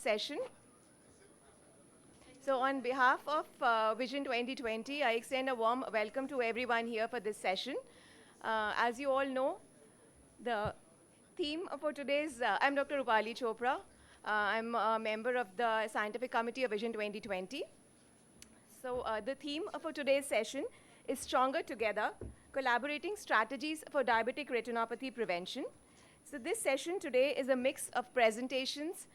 session. So on behalf of Vision 2020, I extend a warm welcome to everyone here for this session. As you all know, the theme for today's, I'm Dr. Rupali Chopra. I'm a member of the Scientific Committee of Vision 2020. So the theme for today's session is Stronger Together, Collaborating Strategies for Diabetic Retinopathy Prevention. So this session today is a mix of presentations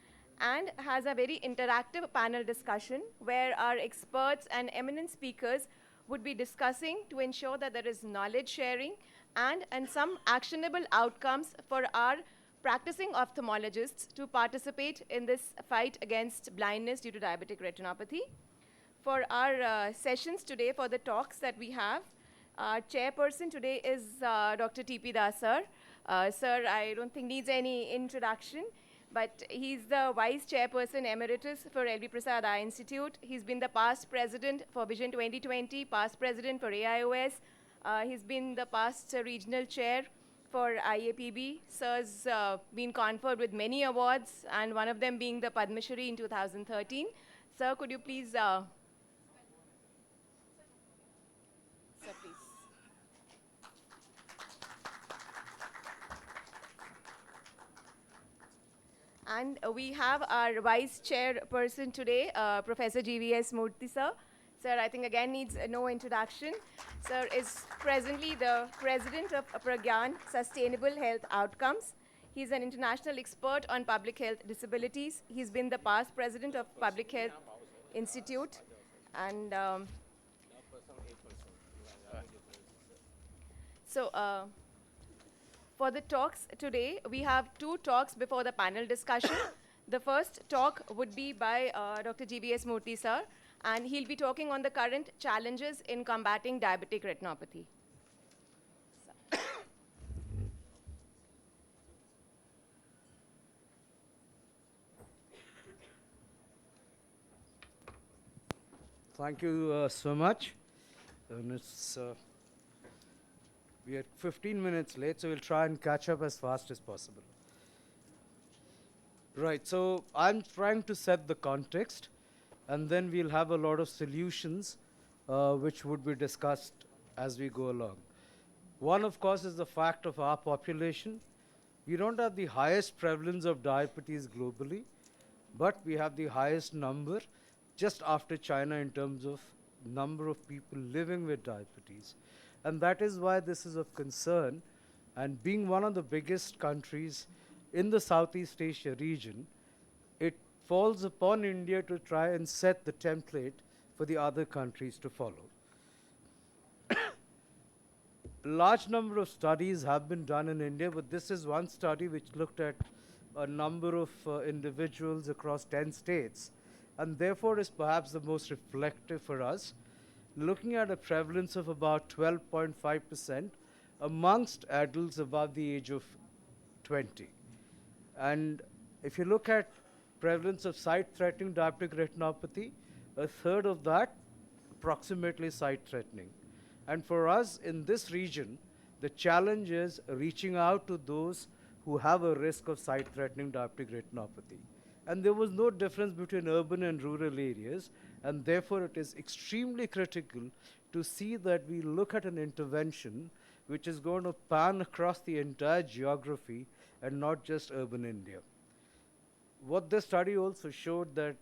and has a very interactive panel discussion where our experts and eminent speakers would be discussing to ensure that there is knowledge sharing and some actionable outcomes for our practicing ophthalmologists to participate in this fight against blindness due to diabetic retinopathy. For our sessions today, for the talks that we have, our chairperson today is Dr. T.P. Das sir. Sir, I don't think needs any introduction, but he's the Vice Chairperson Emeritus for L.V. Prasad Eye Institute. He's been the past president for Vision 2020, past president for Aios. He's been the past regional chair for IAPB. Sir's been conferred with many awards, and one of them being the Padma Shri in 2013. Sir, could you please... Sir, please. And we have our vice chairperson today, Professor GVS Murthy sir. Sir, I think again needs no introduction. Sir is presently the president of Pragyan Sustainable Health Outcomes. He's an international expert on public health disabilities. He's been the past president of Public Health Institute. And for the talks today, we have two talks before the panel discussion. The first talk would be by Dr. GVS Murthy sir, and he'll be talking on the current challenges in combating diabetic retinopathy. Thank you so much. And we are 15 minutes late, so we'll try and catch up as fast as possible. Right, so I'm trying to set the context, and then we'll have a lot of solutions which would be discussed as we go along. One, of course, is the fact of our population. We don't have the highest prevalence of diabetes globally, but we have the highest number just after China in terms of number of people living with diabetes. And that is why this is of concern. And being one of the biggest countries in the Southeast Asia region, it falls upon India to try and set the template for the other countries to follow. A large number of studies have been done in India, but this is one study which looked at a number of individuals across 10 states, and therefore is perhaps the most reflective for us, looking at a prevalence of about 12.5% amongst adults above the age of 20. And if you look at prevalence of sight-threatening diabetic retinopathy, a third of that approximately sight-threatening. And for us in this region, the challenge is reaching out to those who have a risk of sight-threatening diabetic retinopathy. And there was no difference between urban and rural areas, and therefore it is extremely critical to see that we look at an intervention which is going to pan across the entire geography and not just urban India. What this study also showed that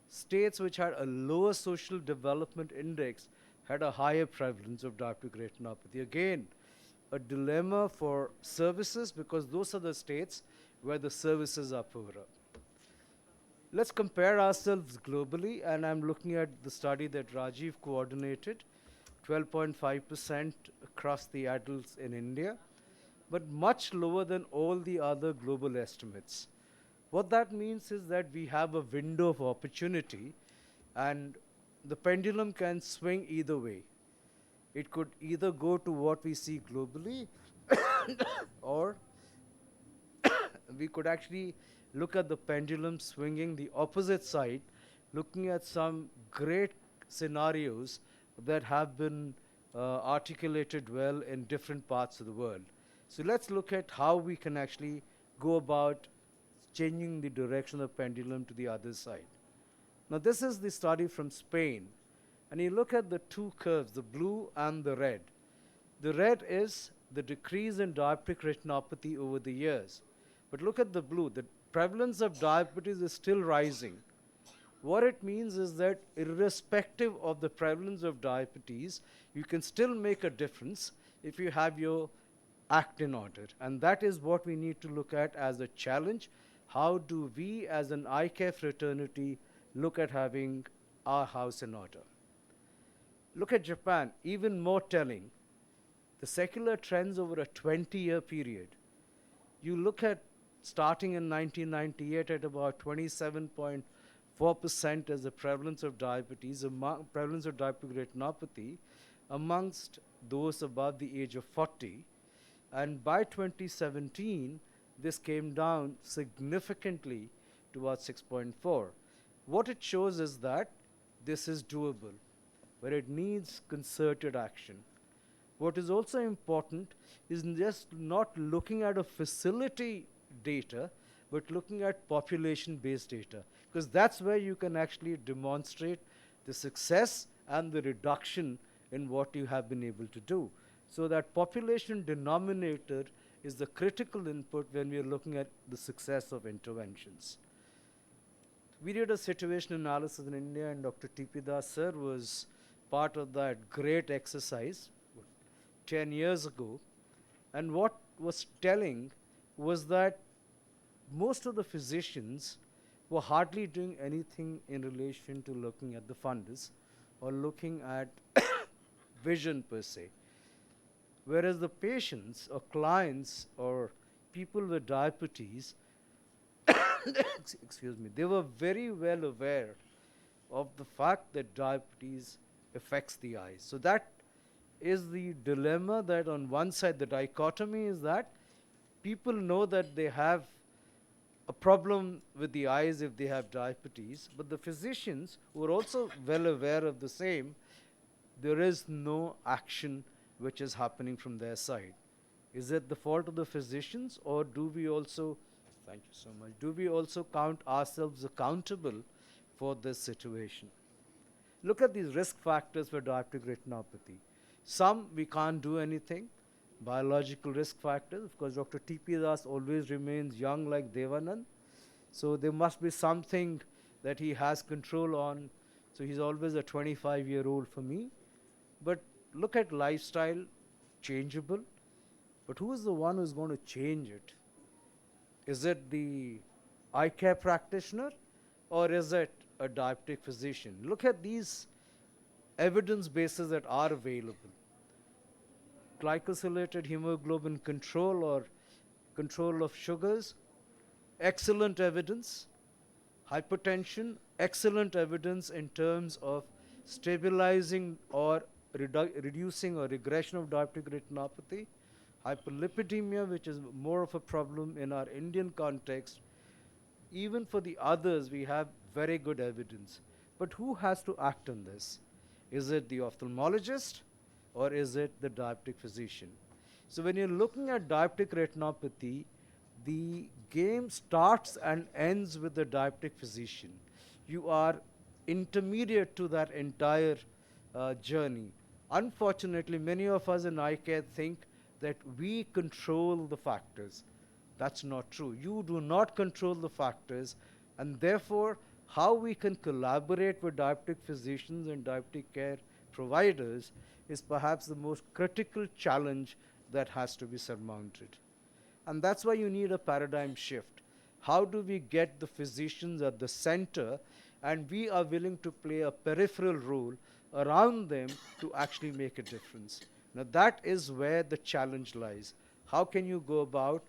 states which had a lower social development index had a higher prevalence of diabetic retinopathy. Again, a dilemma for services because those are the states where the services are poorer. Let's compare ourselves globally, and I'm looking at the study that Rajiv coordinated, 12.5% across the adults in India, but much lower than all the other global estimates. What that means is that we have a window of opportunity, and the pendulum can swing either way. It could either go to what we see globally, or we could actually look at the pendulum swinging the opposite side, looking at some great scenarios that have been articulated well in different parts of the world. So let's look at how we can actually go about changing the direction of the pendulum to the other side. Now, this is the study from Spain. And you look at the two curves, the blue and the red. The red is the decrease in diabetic retinopathy over the years. But look at the blue. The prevalence of diabetes is still rising. What it means is that irrespective of the prevalence of diabetes, you can still make a difference if you have your act in order. And that is what we need to look at as a challenge. How do we as an eye care fraternity look at having our house in order? Look at Japan, even more telling. The secular trends over a 20-year period. You look at starting in 1998 at about 27.4% as the prevalence of diabetes, prevalence of diabetic retinopathy amongst those above the age of 40. And by 2017, this came down significantly to about 6.4. What it shows is that this is doable, but it needs concerted action. What is also important is just not looking at a facility data, but looking at population-based data, because that's where you can actually demonstrate the success and the reduction in what you have been able to do. So that population denominator is the critical input when we are looking at the success of interventions. We did a situation analysis in India, and Dr. T.P. Das sir was part of that great exercise 10 years ago. And what was telling was that most of the physicians were hardly doing anything in relation to looking at the fundus or looking at vision per se. Whereas the patients or clients or people with diabetes, excuse me, they were very well aware of the fact that diabetes affects the eyes. So that is the dilemma, that on one side the dichotomy is that people know that they have a problem with the eyes if they have diabetes, but the physicians who are also well aware of the same, there is no action which is happening from their side. Is it the fault of the physicians, or do we also, thank you so much, do we also count ourselves accountable for this situation? Look at these risk factors for diabetic retinopathy. Some we can't do anything. Biological risk factors, of course, Dr. T.P. Das always remains young like Devanand. So there must be something that he has control on. So he's always a 25-year-old for me. But look at lifestyle, changeable. But who is the one who's going to change it? Is it the eye care practitioner, or is it a diabetic physician? Look at these evidence bases that are available. Glycosylated hemoglobin control or control of sugars, excellent evidence. Hypertension, excellent evidence in terms of stabilizing or reducing or regression of diabetic retinopathy. Hyperlipidemia, which is more of a problem in our Indian context. Even for the others, we have very good evidence. But who has to act on this? Is it the ophthalmologist, or is it the diabetic physician? So when you're looking at diabetic retinopathy, the game starts and ends with the diabetic physician. You are intermediate to that entire journey. Unfortunately, many of us in eye care think that we control the factors. That's not true. You do not control the factors, and therefore how we can collaborate with diabetic physicians and diabetic care providers is perhaps the most critical challenge that has to be surmounted. And that's why you need a paradigm shift. How do we get the physicians at the center, and we are willing to play a peripheral role around them to actually make a difference? Now that is where the challenge lies. How can you go about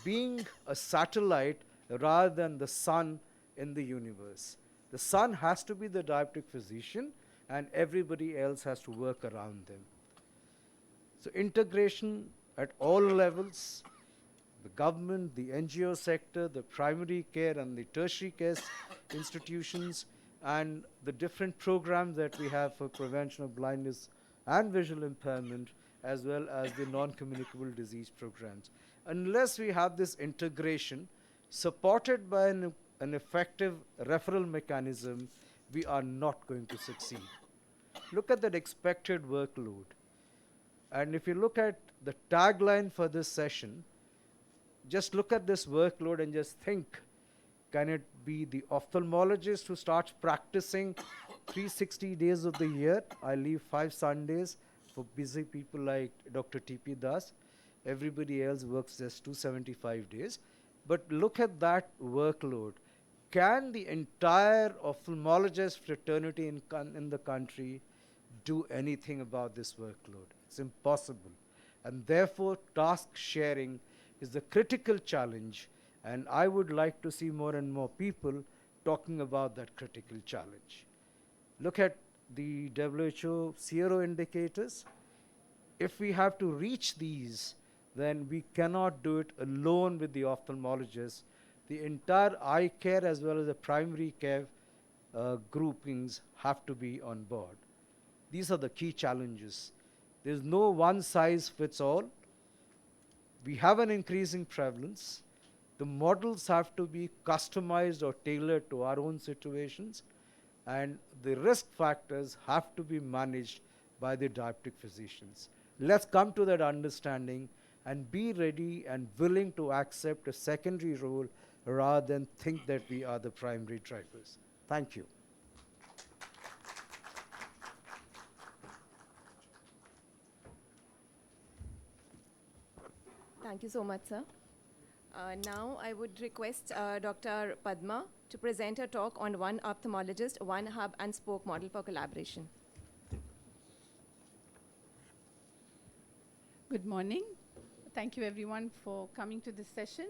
being a satellite rather than the sun in the universe? The sun has to be the diabetic physician, and everybody else has to work around them. So integration at all levels, the government, the NGO sector, the primary care and the tertiary care institutions, and the different programs that we have for prevention of blindness and visual impairment, as well as the non-communicable disease programs. Unless we have this integration, supported by an effective referral mechanism, we are not going to succeed. Look at that expected workload. And if you look at the tagline for this session, just look at this workload and just think, can it be the ophthalmologist who starts practicing 360 days of the year? I leave 5 Sundays for busy people like Dr. T.P. Das. Everybody else works just 275 days. But look at that workload. Can the entire ophthalmologist fraternity in the country do anything about this workload? It's impossible. And therefore, task sharing is the critical challenge. And I would like to see more and more people talking about that critical challenge. Look at the WHO CRO indicators. If we have to reach these, then we cannot do it alone with the ophthalmologist. The entire eye care as well as the primary care groupings have to be on board. These are the key challenges. There's no one size fits all. We have an increasing prevalence. The models have to be customized or tailored to our own situations, and the risk factors have to be managed by the diabetic physicians. Let's come to that understanding and be ready and willing to accept a secondary role rather than think that we are the primary drivers. Thank you. Thank you so much, sir. Now I would request Dr. Padma to present her talk on one ophthalmologist, one hub and spoke model for collaboration. Good morning. Thank you everyone for coming to this session.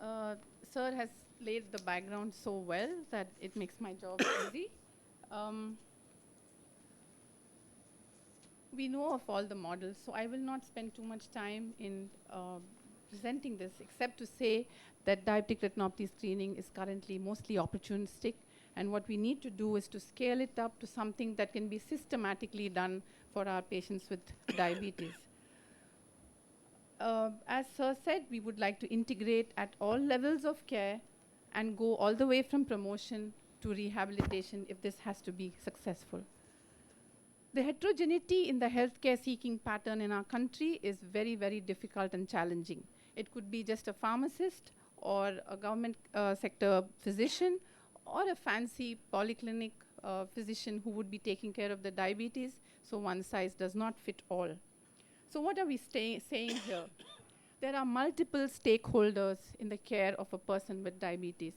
Sir has laid the background so well that it makes my job easy. We know of all the models, so I will not spend too much time in presenting this, except to say that diabetic retinopathy screening is currently mostly opportunistic, and what we need to do is to scale it up to something that can be systematically done for our patients with diabetes. As Sir said, we would like to integrate at all levels of care and go all the way from promotion to rehabilitation if this has to be successful. The heterogeneity in the healthcare seeking pattern in our country is very, very difficult and challenging. It could be just a pharmacist or a government sector physician or a fancy polyclinic physician who would be taking care of the diabetes, so one size does not fit all. So what are we saying here? There are multiple stakeholders in the care of a person with diabetes.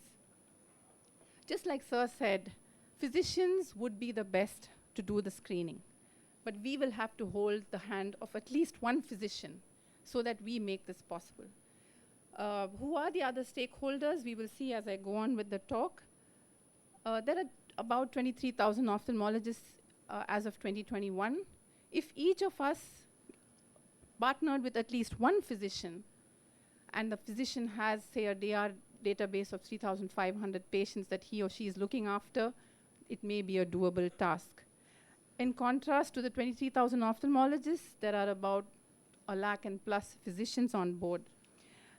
Just like Sir said, physicians would be the best to do the screening, but we will have to hold the hand of at least one physician so that we make this possible. Who are the other stakeholders? We will see as I go on with the talk. There are about 23,000 ophthalmologists as of 2021. If each of us partnered with at least one physician, and the physician has, say, a database of 3,500 patients that he or she is looking after, it may be a doable task. In contrast to the 23,000 ophthalmologists, there are about 1 lakh and plus physicians on board.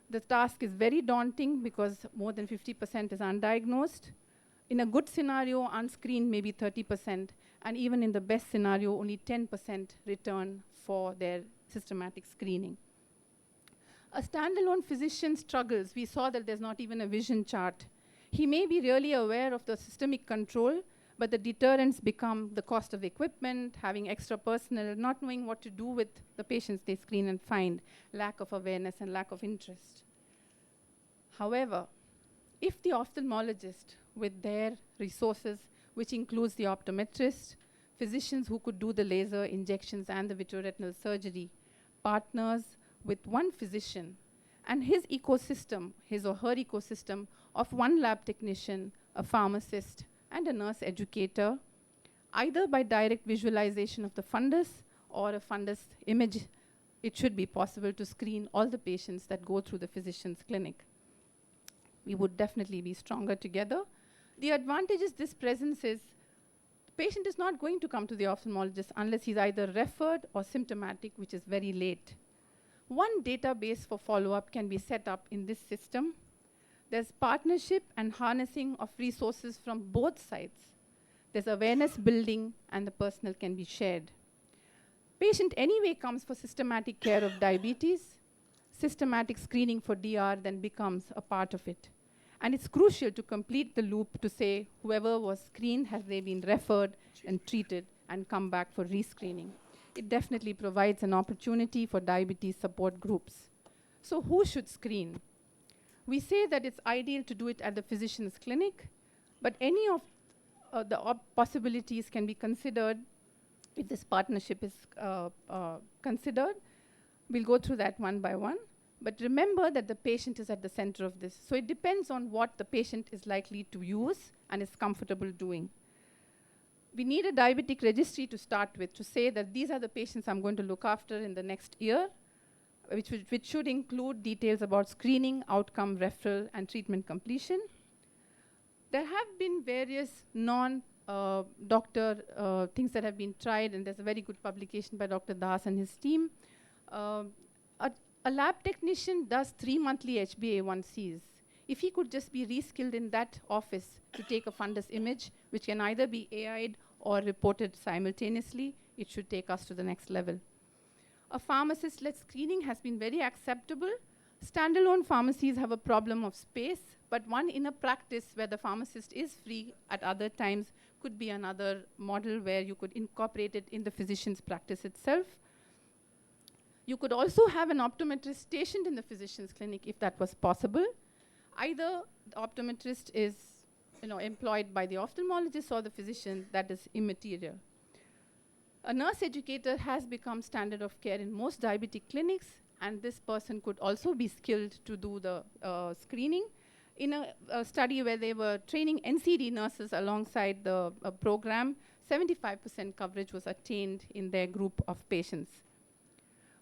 The task is very daunting because more than 50% is undiagnosed. In a good scenario, unscreened maybe 30%, and even in the best scenario, only 10% return for their systematic screening. A standalone physician struggles. We saw that there's not even a vision chart. He may be really aware of the systemic control, but the deterrents become the cost of equipment, having extra personnel, not knowing what to do with the patients they screen and find, lack of awareness and lack of interest. However, if the ophthalmologist, with their resources, which includes the optometrist, physicians who could do the laser injections and the vitreoretinal surgery, partners with one physician and his ecosystem, his or her ecosystem of one lab technician, a pharmacist, and a nurse educator, either by direct visualization of the fundus or a fundus image, it should be possible to screen all the patients that go through the physician's clinic. We would definitely be stronger together. The advantages this presents is the patient is not going to come to the ophthalmologist unless he's either referred or symptomatic, which is very late. One database for follow-up can be set up in this system. There's partnership and harnessing of resources from both sides. There's awareness building, and the personal can be shared. Patient anyway comes for systematic care of diabetes. Systematic screening for DR then becomes a part of it. And it's crucial to complete the loop to say whoever was screened, has they been referred and treated and come back for rescreening. It definitely provides an opportunity for diabetes support groups. So who should screen? We say that it's ideal to do it at the physician's clinic, but any of the possibilities can be considered if this partnership is considered. We'll go through that one by one. But remember that the patient is at the center of this. So it depends on what the patient is likely to use and is comfortable doing. We need a diabetic registry to start with, to say that these are the patients I'm going to look after in the next year, which should include details about screening, outcome, referral, and treatment completion. There have been various non-doctor things that have been tried, and there's a very good publication by Dr. Das and his team. A lab technician does 3 monthly HbA1cs. If he could just be reskilled in that office to take a fundus image, which can either be AI'd or reported simultaneously, it should take us to the next level. A pharmacist-led screening has been very acceptable. Standalone pharmacies have a problem of space, but one in a practice where the pharmacist is free at other times could be another model where you could incorporate it in the physician's practice itself. You could also have an optometrist stationed in the physician's clinic if that was possible. Either the optometrist is employed by the ophthalmologist or the physician, that is immaterial. A nurse educator has become standard of care in most diabetic clinics, and this person could also be skilled to do the screening. In a study where they were training NCD nurses alongside the program, 75% coverage was attained in their group of patients.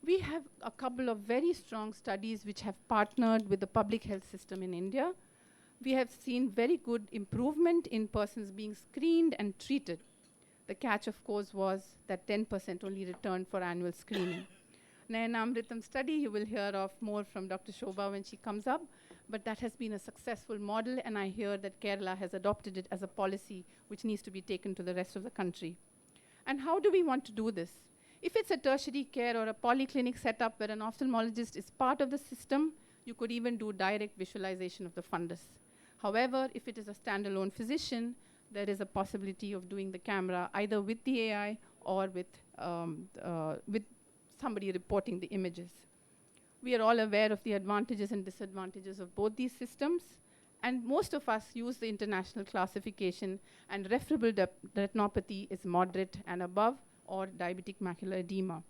We have a couple of very strong studies which have partnered with the public health system in India. We have seen very good improvement in persons being screened and treated. The catch, of course, was that 10% only returned for annual screening. Nayanamritam study, you will hear of more from Dr. Shobha when she comes up, but that has been a successful model, and I hear that Kerala has adopted it as a policy which needs to be taken to the rest of the country. And how do we want to do this? If it's a tertiary care or a polyclinic setup where an ophthalmologist is part of the system, you could even do direct visualization of the fundus. However, if it is a standalone physician, there is a possibility of doing the camera either with the AI or with somebody reporting the images. We are all aware of the advantages and disadvantages of both these systems, and most of us use the international classification, and referable retinopathy is moderate and above, or diabetic macular edema.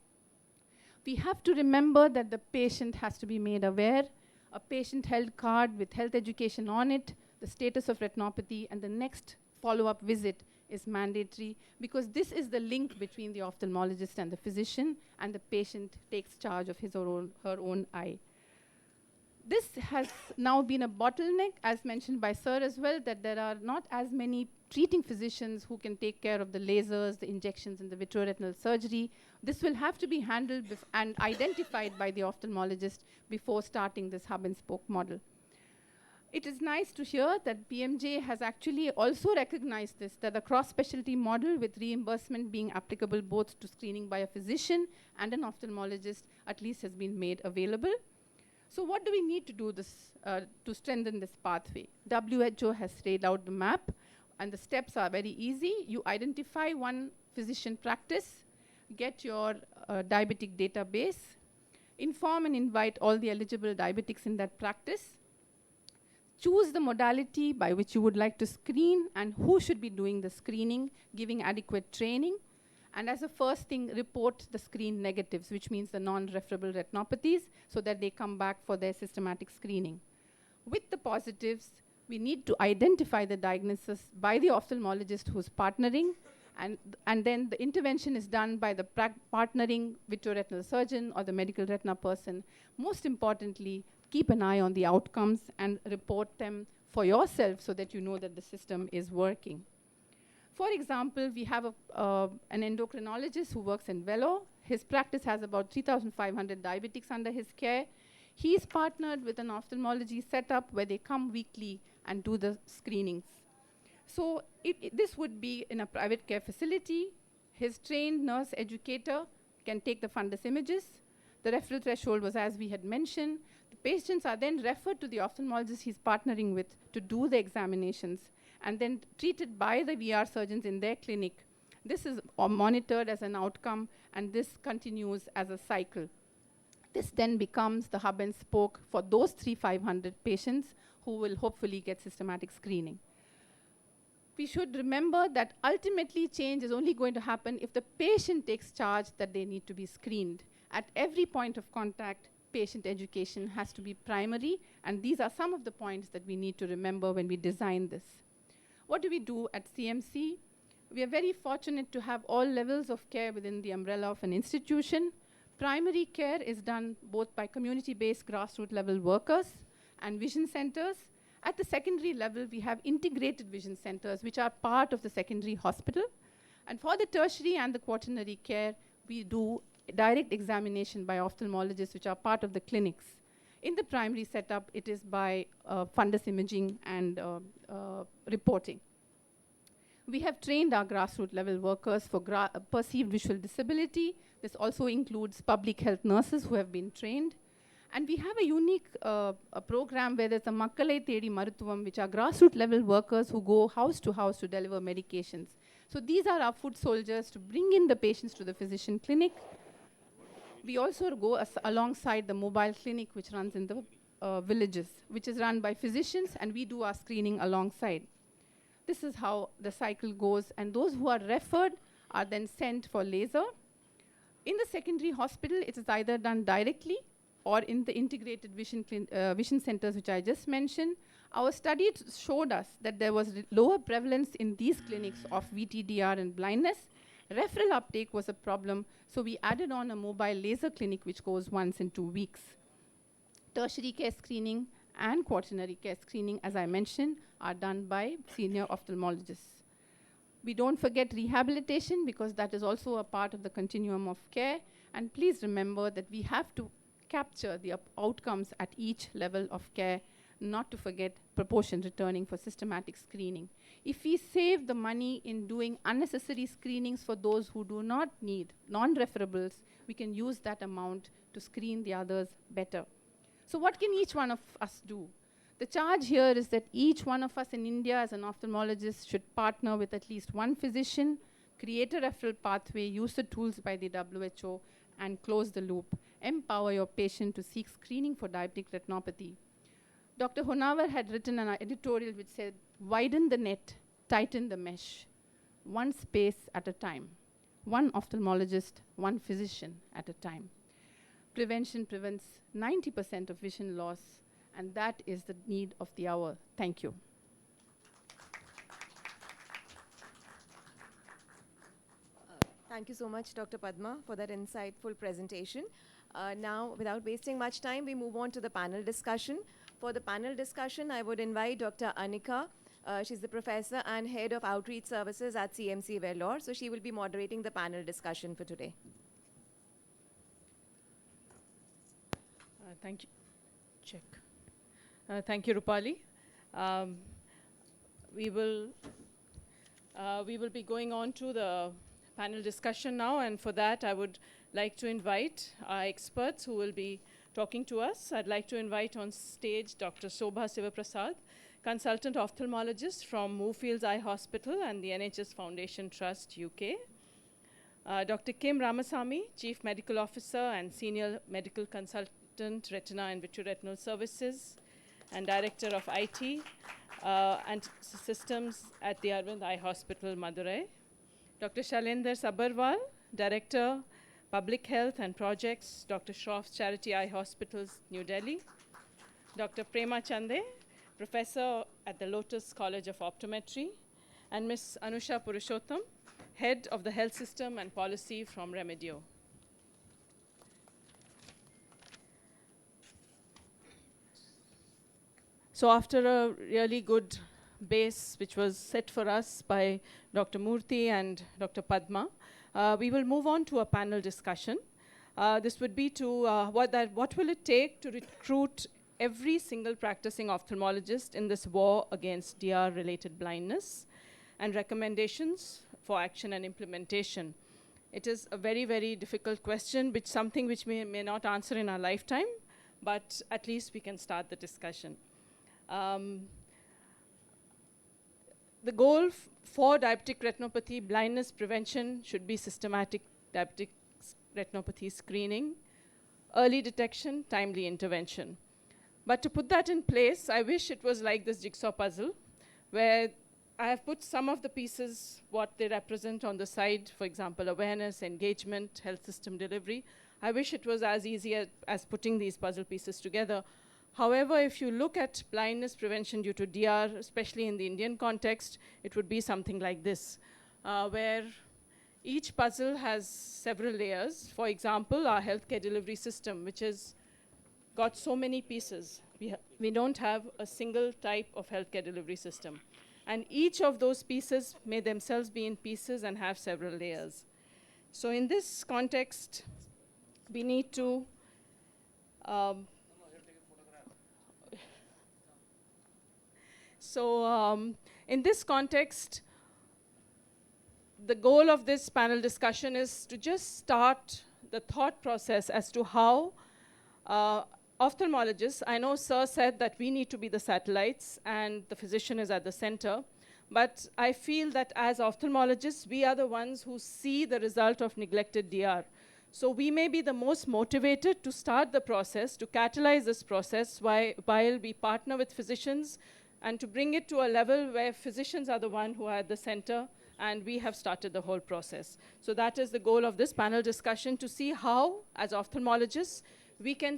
We have to remember that the patient has to be made aware. A patient-held card with health education on it, the status of retinopathy, and the next follow-up visit is mandatory, because this is the link between the ophthalmologist and the physician, and the patient takes charge of his or her own eye. This has now been a bottleneck, as mentioned by Sir as well, that there are not as many treating physicians who can take care of the lasers, the injections, and the vitreoretinal surgery. This will have to be handled and identified by the ophthalmologist before starting this hub-and-spoke model. It is nice to hear that PMJ has actually also recognized this, that the cross-specialty model with reimbursement being applicable both to screening by a physician and an ophthalmologist at least has been made available. So what do we need to do this to strengthen this pathway? WHO has laid out the map, and the steps are very easy. You identify one physician practice, get your diabetic database, inform and invite all the eligible diabetics in that practice, choose the modality by which you would like to screen and who should be doing the screening, giving adequate training, and as a first thing, report the screen negatives, which means the non-referable retinopathies, so that they come back for their systematic screening. With the positives, we need to identify the diagnosis by the ophthalmologist who's partnering, and then the intervention is done by the partnering vitreoretinal surgeon or the medical retina person. Most importantly, keep an eye on the outcomes and report them for yourself so that you know that the system is working. For example, we have an endocrinologist who works in Velo. His practice has about 3,500 diabetics under his care. He's partnered with an ophthalmology setup where they come weekly and do the screenings. So this would be in a private care facility. His trained nurse educator can take the fundus images. The referral threshold was as we had mentioned. The patients are then referred to the ophthalmologist he's partnering with to do the examinations and then treated by the VR surgeons in their clinic. This is monitored as an outcome, and this continues as a cycle. This then becomes the hub and spoke for those 500 patients who will hopefully get systematic screening. We should remember that ultimately change is only going to happen if the patient takes charge that they need to be screened. At every point of contact, patient education has to be primary, and these are some of the points that we need to remember when we design this. What do we do at CMC? We are very fortunate to have all levels of care within the umbrella of an institution. Primary care is done both by community-based grassroots level workers and vision centers. At the secondary level, we have integrated vision centers, which are part of the secondary hospital. And for the tertiary and the quaternary care, we do direct examination by ophthalmologists, which are part of the clinics. In the primary setup, it is by fundus imaging and reporting. We have trained our grassroots level workers for perceived visual disability. This also includes public health nurses who have been trained. And we have a unique a program where there's a Makkalai Thedi Maruthuvam, which are grassroots level workers who go house to deliver medications. So these are our foot soldiers to bring in the patients to the physician clinic. We also go alongside the mobile clinic, which runs in the villages, which is run by physicians, and we do our screening alongside. This is how the cycle goes, and those who are referred are then sent for laser. In the secondary hospital, it is either done directly or in the integrated vision centers, which I just mentioned. Our study showed us that there was lower prevalence in these clinics of VTDR and blindness. Referral uptake was a problem, so we added on a mobile laser clinic, which goes once in 2 weeks. Tertiary care screening and quaternary care screening, as I mentioned, are done by senior ophthalmologists. We don't forget rehabilitation, because that is also a part of the continuum of care. And please remember that we have to capture the outcomes at each level of care, not to forget proportion returning for systematic screening. If we save the money in doing unnecessary screenings for those who do not need non-referables, we can use that amount to screen the others better. So what can each one of us do? The charge here is that each one of us in India as an ophthalmologist should partner with at least one physician, create a referral pathway, use the tools by the WHO, and close the loop. Empower your patient to seek screening for diabetic retinopathy. Dr. Honavar had written an editorial which said, widen the net, tighten the mesh, one space at a time, one ophthalmologist, one physician at a time. Prevention prevents 90% of vision loss, and that is the need of the hour. Thank you. Thank you so much, Dr. Padma, for that insightful presentation. Now, without wasting much time, we move on to the panel discussion. For the panel discussion, I would invite Dr. Anika. She's the professor and head of outreach services at CMC Vellore. So she will be moderating the panel discussion for today. Thank you. Check. Thank you, Rupali. We will be going on to the panel discussion now, and for that, I would like to invite our experts who will be talking to us. I'd like to invite on stage Dr. Sobha Sivaprasad, consultant ophthalmologist from Moorfields Eye Hospital and the NHS Foundation Trust, UK. Dr. Kim Ramasamy, Chief Medical Officer and Senior Medical Consultant, Retina and Vitreoretinal Services, and Director of IT and Systems at the Arvind Eye Hospital, Madurai. Dr. Shailendra Sabharwal, Director, Public Health and Projects, Dr. Shroff's Charity Eye Hospitals, New Delhi. Dr. Prema Chande, Professor at the Lotus College of Optometry. And Ms. Anusha Purushottam, Head of the Health System and Policy from Remedio. So after a really good base, which was set for us by Dr. Murthy and Dr. Padma, we will move on to a panel discussion. This would be to what will it take to recruit every single practicing ophthalmologist in this war against DR-related blindness, and recommendations for action and implementation. It is a very, very difficult question, something which we may not answer in our lifetime, but at least we can start the discussion. The goal for diabetic retinopathy blindness prevention should be systematic diabetic retinopathy screening, early detection, timely intervention. But to put that in place, I wish it was like this jigsaw puzzle, where I have put some of the pieces, what they represent on the side, for example, awareness, engagement, health system delivery. I wish it was as easy as putting these puzzle pieces together. However, if you look at blindness prevention due to DR, especially in the Indian context, it would be something like this, where each puzzle has several layers. For example, our healthcare delivery system, which has got so many pieces. We don't have a single type of healthcare delivery system. And each of those pieces may themselves be in pieces and have several layers. So in this context, we need to in this context, the goal of this panel discussion is to just start the thought process as to how ophthalmologists, I know Sir said that we need to be the satellites and the physician is at the center, but I feel that as ophthalmologists, we are the ones who see the result of neglected DR. So we may be the most motivated to start the process, to catalyze this process while we partner with physicians and to bring it to a level where physicians are the one who are at the center and we have started the whole process. So that is the goal of this panel discussion, to see how, as ophthalmologists, we can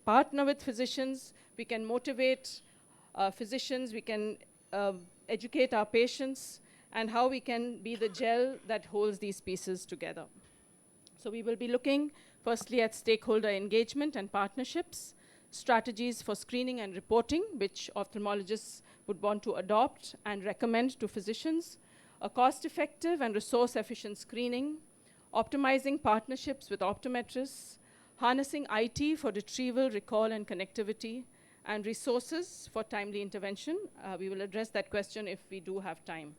partner with physicians, we can motivate physicians, we can educate our patients, and how we can be the gel that holds these pieces together. So we will be looking firstly at stakeholder engagement and partnerships, strategies for screening and reporting, which ophthalmologists would want to adopt and recommend to physicians, a cost-effective and resource-efficient screening, optimizing partnerships with optometrists, harnessing IT for retrieval, recall, and connectivity, and resources for timely intervention. We will address that question if we do have time.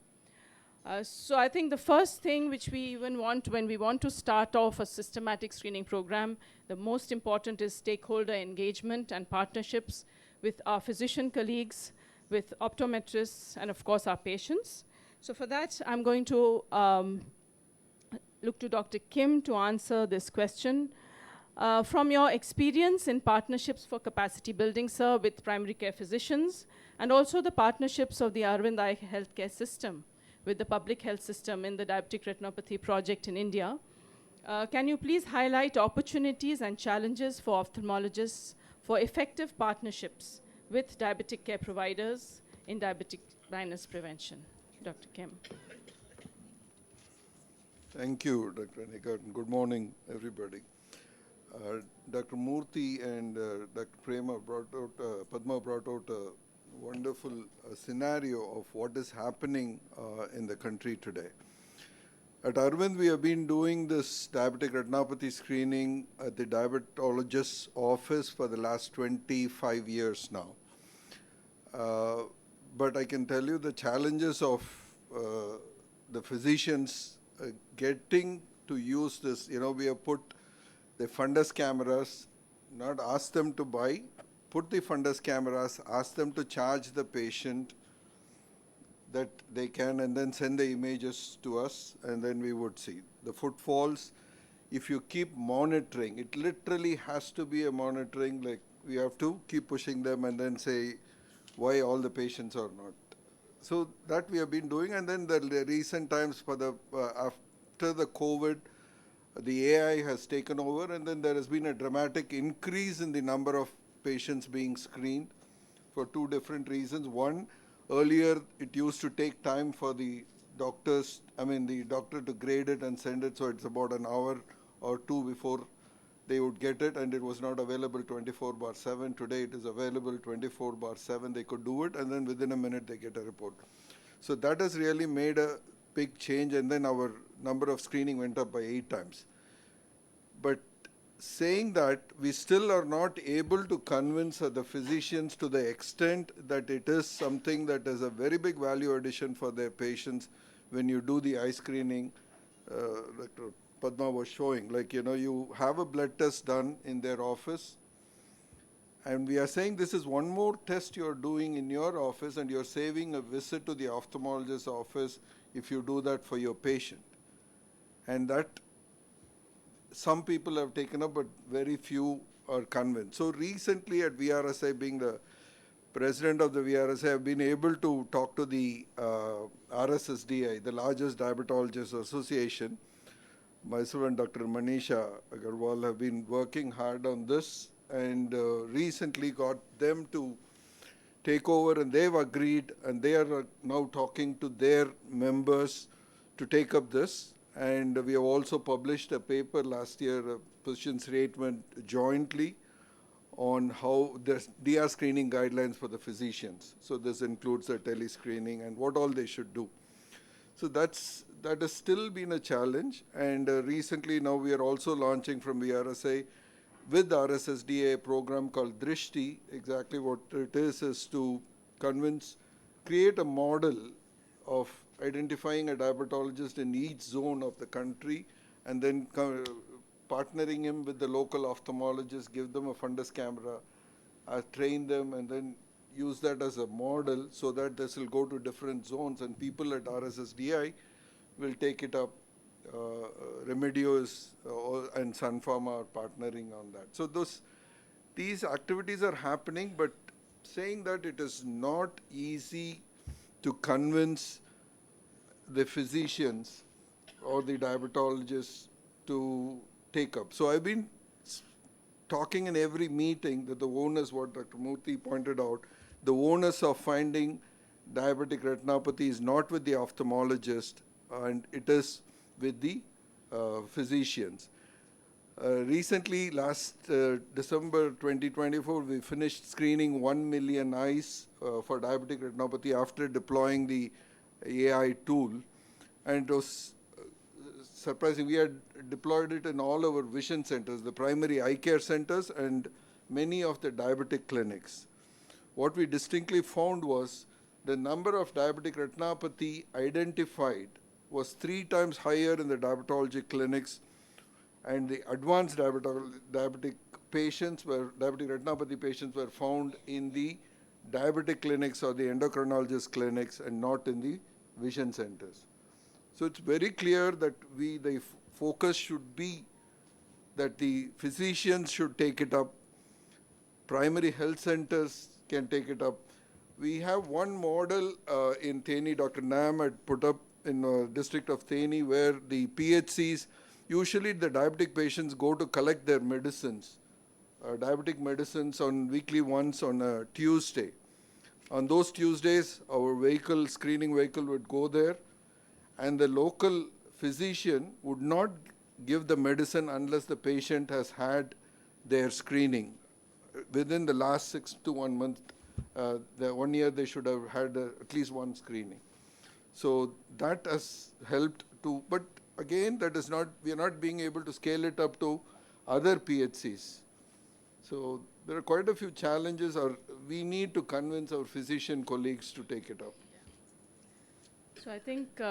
So I think the first thing which we even want when we want to start off a systematic screening program, the most important is stakeholder engagement and partnerships with our physician colleagues, with optometrists, and of course our patients. So for that, I'm going to look to Dr. Kim to answer this question. From your experience in partnerships for capacity building, sir, with primary care physicians, and also the partnerships of the Arvind Eye healthcare system with the public health system in the diabetic retinopathy project in India, can you please highlight opportunities and challenges for ophthalmologists for effective partnerships with diabetic care providers in diabetic blindness prevention? Dr. Kim. Thank you, Dr. Nikat. Good morning, everybody. Dr. Murthy and Dr. Padma brought out a wonderful scenario of what is happening in the country today. At Arvind, we have been doing this diabetic retinopathy screening at the diabetologist's office for the last 25 years now. But I can tell you the challenges of the physicians getting to use this. You know, we have put the fundus cameras, not ask them to buy, put the fundus cameras, ask them to charge the patient that they can, and then send the images to us, and then we would see. The footfalls, if you keep monitoring, it literally has to be a monitoring, like we have to keep pushing them and then say why all the patients are not. So that we have been doing, and then the recent times for the after the COVID, the AI has taken over, and then there has been a dramatic increase in the number of patients being screened for two different reasons. One, earlier it used to take time for the doctor to grade it and send it, so it's about an hour or two before they would get it, and it was not available 24/7. Today it is available 24/7. They could do it, and then within a minute they get a report. So that has really made a big change, and then our number of screening went up by 8 times. But saying that, we still are not able to convince the physicians to the extent that it is something that is a very big value addition for their patients when you do the eye screening. Dr. Padma was showing, like, you have a blood test done in their office, and we are saying this is one more test you're doing in your office, and you're saving a visit to the ophthalmologist's office if you do that for your patient. And that some people have taken up, but very few are convinced. So recently at VRSI, being the president of the VRSI, I've been able to talk to the RSSDI, the largest diabetologists association. Myself and Dr. Manisha Agarwal have been working hard on this, and recently got them to take over, and they've agreed, and they are now talking to their members to take up this. And we have also published a paper last year, a position statement jointly, on how the DR screening guidelines for the physicians. So this includes the tele-screening and what all they should do. So that has still been a challenge. And recently now we are also launching from VRSA with the RSSDA a program called Drishti. Exactly what it is to create a model of identifying a diabetologist in each zone of the country, and then partnering him with the local ophthalmologist, give them a fundus camera, train them, and then use that as a model so that this will go to different zones, and people at RSSDI will take it up. Remedio and Sun Pharma are partnering on that. So these activities are happening, but saying that it is not easy to convince the physicians or the diabetologists to take up. So I've been talking in every meeting that the onus, what Dr. Murthy pointed out, the onus of finding diabetic retinopathy is not with the ophthalmologist, and it is with the physicians. Recently, last December 2024, we finished screening 1 million eyes for diabetic retinopathy after deploying the AI tool, and it was surprising. We had deployed it in all our vision centers, the primary eye care centers, and many of the diabetic clinics. What we distinctly found was the number of diabetic retinopathy identified was 3 times higher in the diabetology clinics, and the advanced diabetic retinopathy patients were found in the diabetic clinics or the endocrinologist clinics, and not in the vision centers. So it's very clear that the focus should be that the physicians should take it up, primary health centers can take it up. We have one model in Theni, Dr. Nam had put up in the district of Theni, where the PHCs, usually the diabetic patients go to collect their medicines, diabetic medicines on weekly once on a Tuesday. On those Tuesdays, our screening vehicle would go there, and the local physician would not give the medicine unless the patient has had their screening. Within the last 6 to 1 month, the 1 year, they should have had at least one screening. So that has helped to, but again, we are not being able to scale it up to other PHCs. So there are quite a few challenges, or we need to convince our physician colleagues to take it up. So I think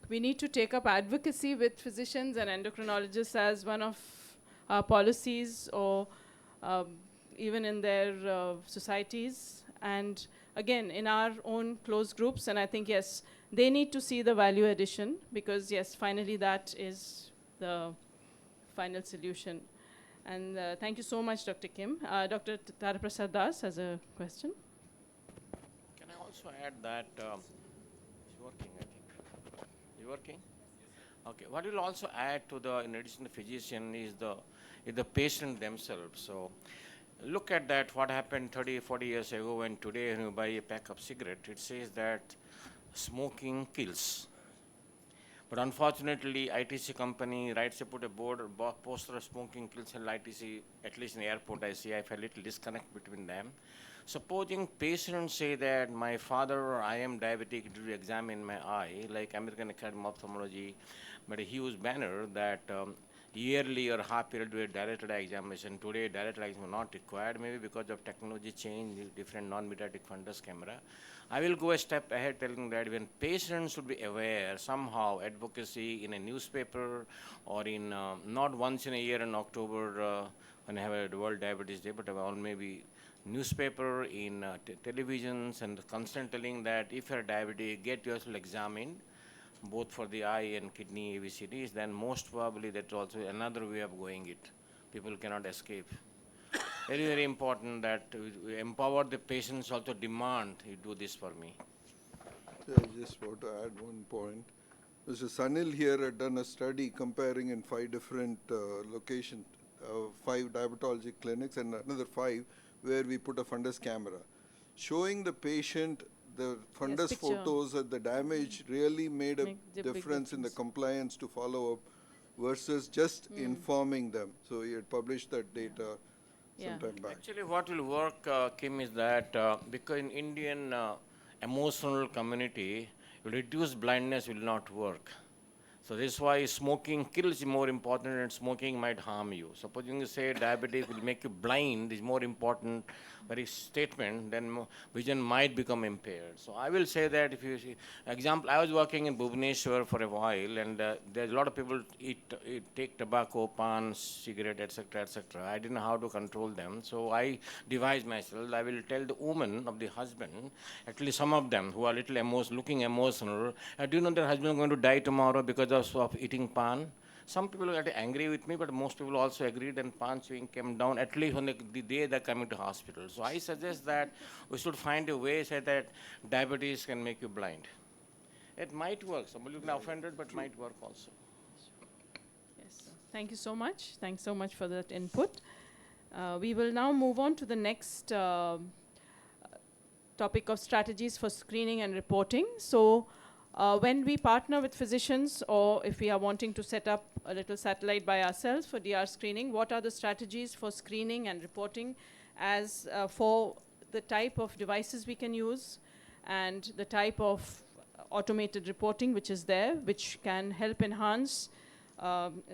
we need to take up advocacy with physicians and endocrinologists as one of our policies, or even in their societies, and again in our own closed groups. And I think, yes, they need to see the value addition, because yes, finally that is the final solution. And thank you so much, Dr. Kim. Dr. Taraprasad Das has a question. Can I also add that it's working, I think. Is working? Okay. What will also add to in addition to physician, is the patient themselves. So look at that, what happened 30, 40 years ago, when today when you buy a pack of cigarette, it says that smoking kills. But unfortunately, ITC company writes, they put a poster of smoking kills, and ITC, at least in the airport, I see, I felt a little disconnect between them. Supposing patients say that my father or I am diabetic, did you examine my eye, like American Academy of Ophthalmology, but a huge banner that yearly or half yearly do a direct eye examination. Today, direct eye examination is not required, maybe because of technology change, different non-mediatic fundus camera. I will go a step ahead telling that when patients should be aware, somehow advocacy in a newspaper or in not once in a year in October when I have a World Diabetes Day, but all maybe newspaper, in televisions, and constant telling that if you're diabetic, get yourself examined, both for the eye and kidney ABCDs, then most probably that's also another way of going it. People cannot escape. Very, very important that we empower the patients, also demand you do this for me. I just want to add one point. Mr. Sanil here had done a study comparing in 5 different locations, 5 diabetology clinics and another 5 where we put a fundus camera. Showing the patient the fundus picture. photos of the damage really made a Make the big difference in the difference. compliance to follow up versus just informing them. So he had published that data Yeah. sometime back. Actually, what will work, Kim, is that because in Indian emotional community, reduced blindness will not work. So this is why smoking kills is more important and smoking might harm you. Supposing you say diabetes will make you blind is more important very statement, then vision might become impaired. So I will say that if you see, example, I was working in Bhubaneswar for a while, and there's a lot of people take tobacco, pan, cigarette, etc., etc. I didn't know how to control them, so I devised myself. I will tell the woman of the husband, at least some of them who are little looking emotional, do you know their husband is going to die tomorrow because of eating pan? Some people got angry with me, but most people also agreed, and pan chewing came down at least on the day they're coming to hospital. So I suggest that we should find a way say that diabetes can make you blind. It might work. Somebody will be offended, but might work also. Yes. Thank you so much. Thanks so much for that input. We will now move on to the next topic of strategies for screening and reporting. So when we partner with physicians, or if we are wanting to set up a little satellite by ourselves for DR screening, what are the strategies for screening and reporting as for the type of devices we can use and the type of automated reporting which is there, which can help enhance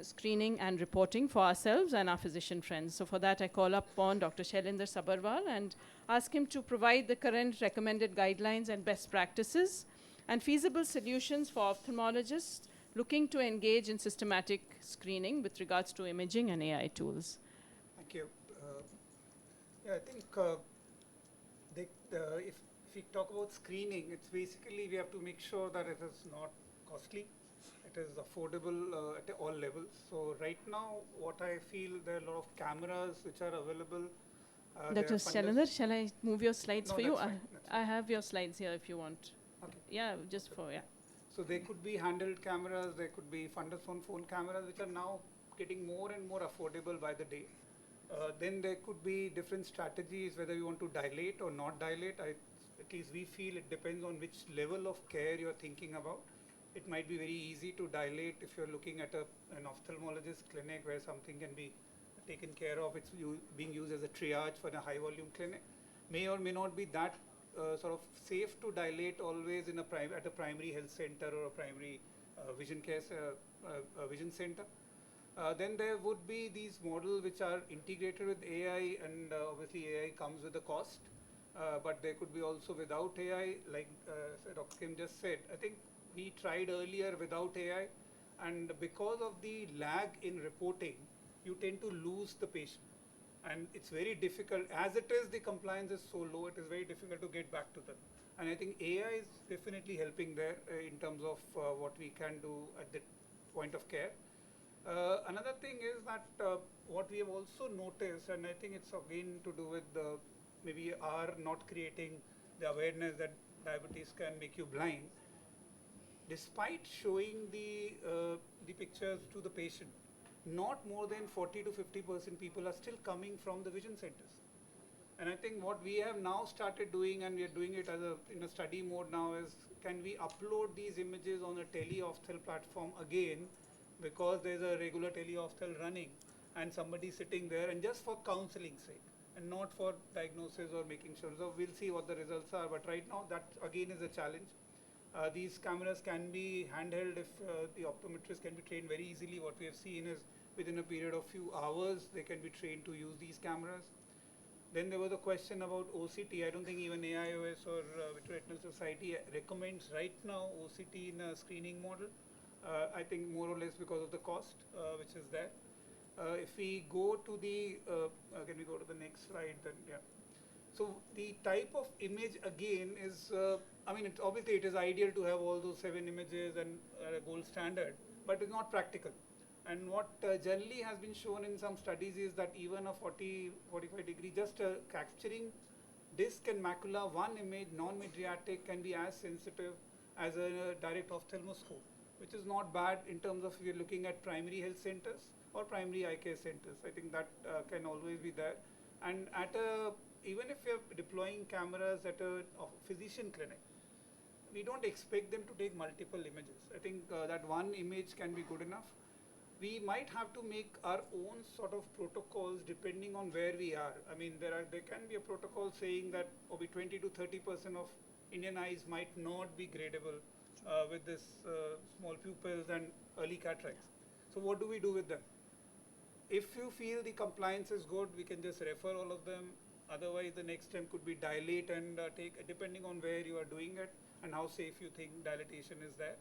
screening and reporting for ourselves and our physician friends. So for that, I call upon Dr. Shailendra Sabharwal and ask him to provide the current recommended guidelines and best practices and feasible solutions for ophthalmologists looking to engage in systematic screening with regards to imaging and AI tools. Thank you. Yeah, I think if we talk about screening, it's basically we have to make sure that it is not costly, it is affordable at all levels. So right now, what I feel, there are a lot of cameras which are available. Dr. Shailendra, shall I move your slides No, for you? that's fine, that's I have your slides here if you want. Okay. Yeah, just for, yeah. So they could be handheld cameras, they could be fundus on phone cameras, which are now getting more and more affordable by the day. Then there could be different strategies, whether you want to dilate or not dilate. At least we feel it depends on which level of care you're thinking about. It might be very easy to dilate if you're looking at an ophthalmologist clinic where something can be taken care of. It's being used as a triage for a high volume clinic. May or may not be that sort of safe to dilate always in at a primary health center or a primary vision care vision center. Then there would be these models which are integrated with AI, and obviously AI comes with a cost, but there could be also without AI, like Dr. Kim just said. I think we tried earlier without AI, and because of the lag in reporting, you tend to lose the patient. And it's very difficult, as it is, the compliance is so low, it is very difficult to get back to them. And I think AI is definitely helping there in terms of what we can do at the point of care. Another thing is that what we have also noticed, and I think it's again to do with maybe our not creating the awareness that diabetes can make you blind, despite showing the pictures to the patient, not more than 40 to 50% people are still coming from the vision centers. And I think what we have now started doing, and we are doing it as in a study mode now, is can we upload these images on a teleophthal platform again, because there's a regular teleophthal running and somebody sitting there, and just for counseling sake and not for diagnosis or making sure. So we'll see what the results are, but right now that again is a challenge. These cameras can be handheld if the optometrist can be trained very easily. What we have seen is within a period of few hours, they can be trained to use these cameras. Then there was a question about OCT. I don't think even AIOS or Vitreoretinal Society recommends right now OCT in a screening model. I think more or less because of the cost, which is there. If we go to the, can we go to the next slide then, yeah. So the type of image again is, I mean, obviously it is ideal to have all those 7 images and a gold standard, but it's not practical. And what generally has been shown in some studies is that even a 45 degree, just capturing disc and macula, one image, non-mydriatic, can be as sensitive as a direct ophthalmoscope, which is not bad in terms of if you're looking at primary health centers or primary eye care centers. I think that can always be there. And at a, even if you're deploying cameras at a physician clinic, we don't expect them to take multiple images. I think that one image can be good enough. We might have to make our own sort of protocols depending on where we are. I mean, there can be a protocol saying that maybe 20 to 30% of Indian eyes might not be gradable with this small pupils and early cataracts. So what do we do with them? If you feel the compliance is good, we can just refer all of them. Otherwise, the next step could be dilate and take, depending on where you are doing it and how safe you think dilatation is there.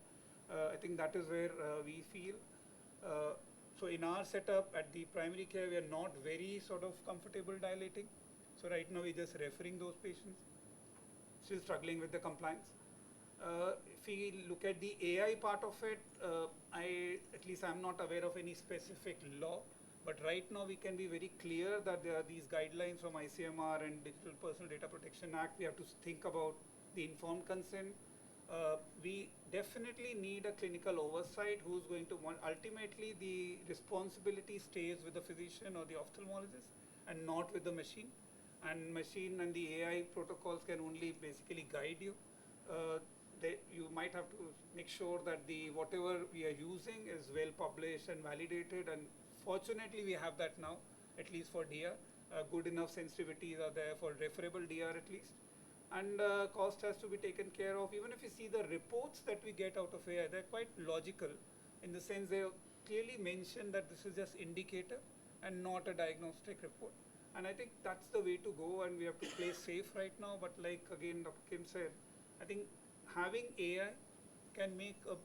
I think that is where we feel. So in our setup at the primary care, we are not very sort of comfortable dilating. So right now we're just referring those patients, still struggling with the compliance. If we look at the AI part of it, at least I'm not aware of any specific law, but right now we can be very clear that there are these guidelines from ICMR and Digital Personal Data Protection Act. We have to think about the informed consent. We definitely need a clinical oversight who's going to want, ultimately the responsibility stays with the physician or the ophthalmologist and not with the machine. And machine and the AI protocols can only basically guide you. You might have to make sure that whatever we are using is well published and validated, and fortunately we have that now, at least for DR. Good enough sensitivities are there for referable DR at least. And cost has to be taken care of. Even if you see the reports that we get out of AI, they're quite logical in the sense they clearly mention that this is just indicator and not a diagnostic report. And I think that's the way to go, and we have to play safe right now. But like again Dr. Kim said, I think having AI can make a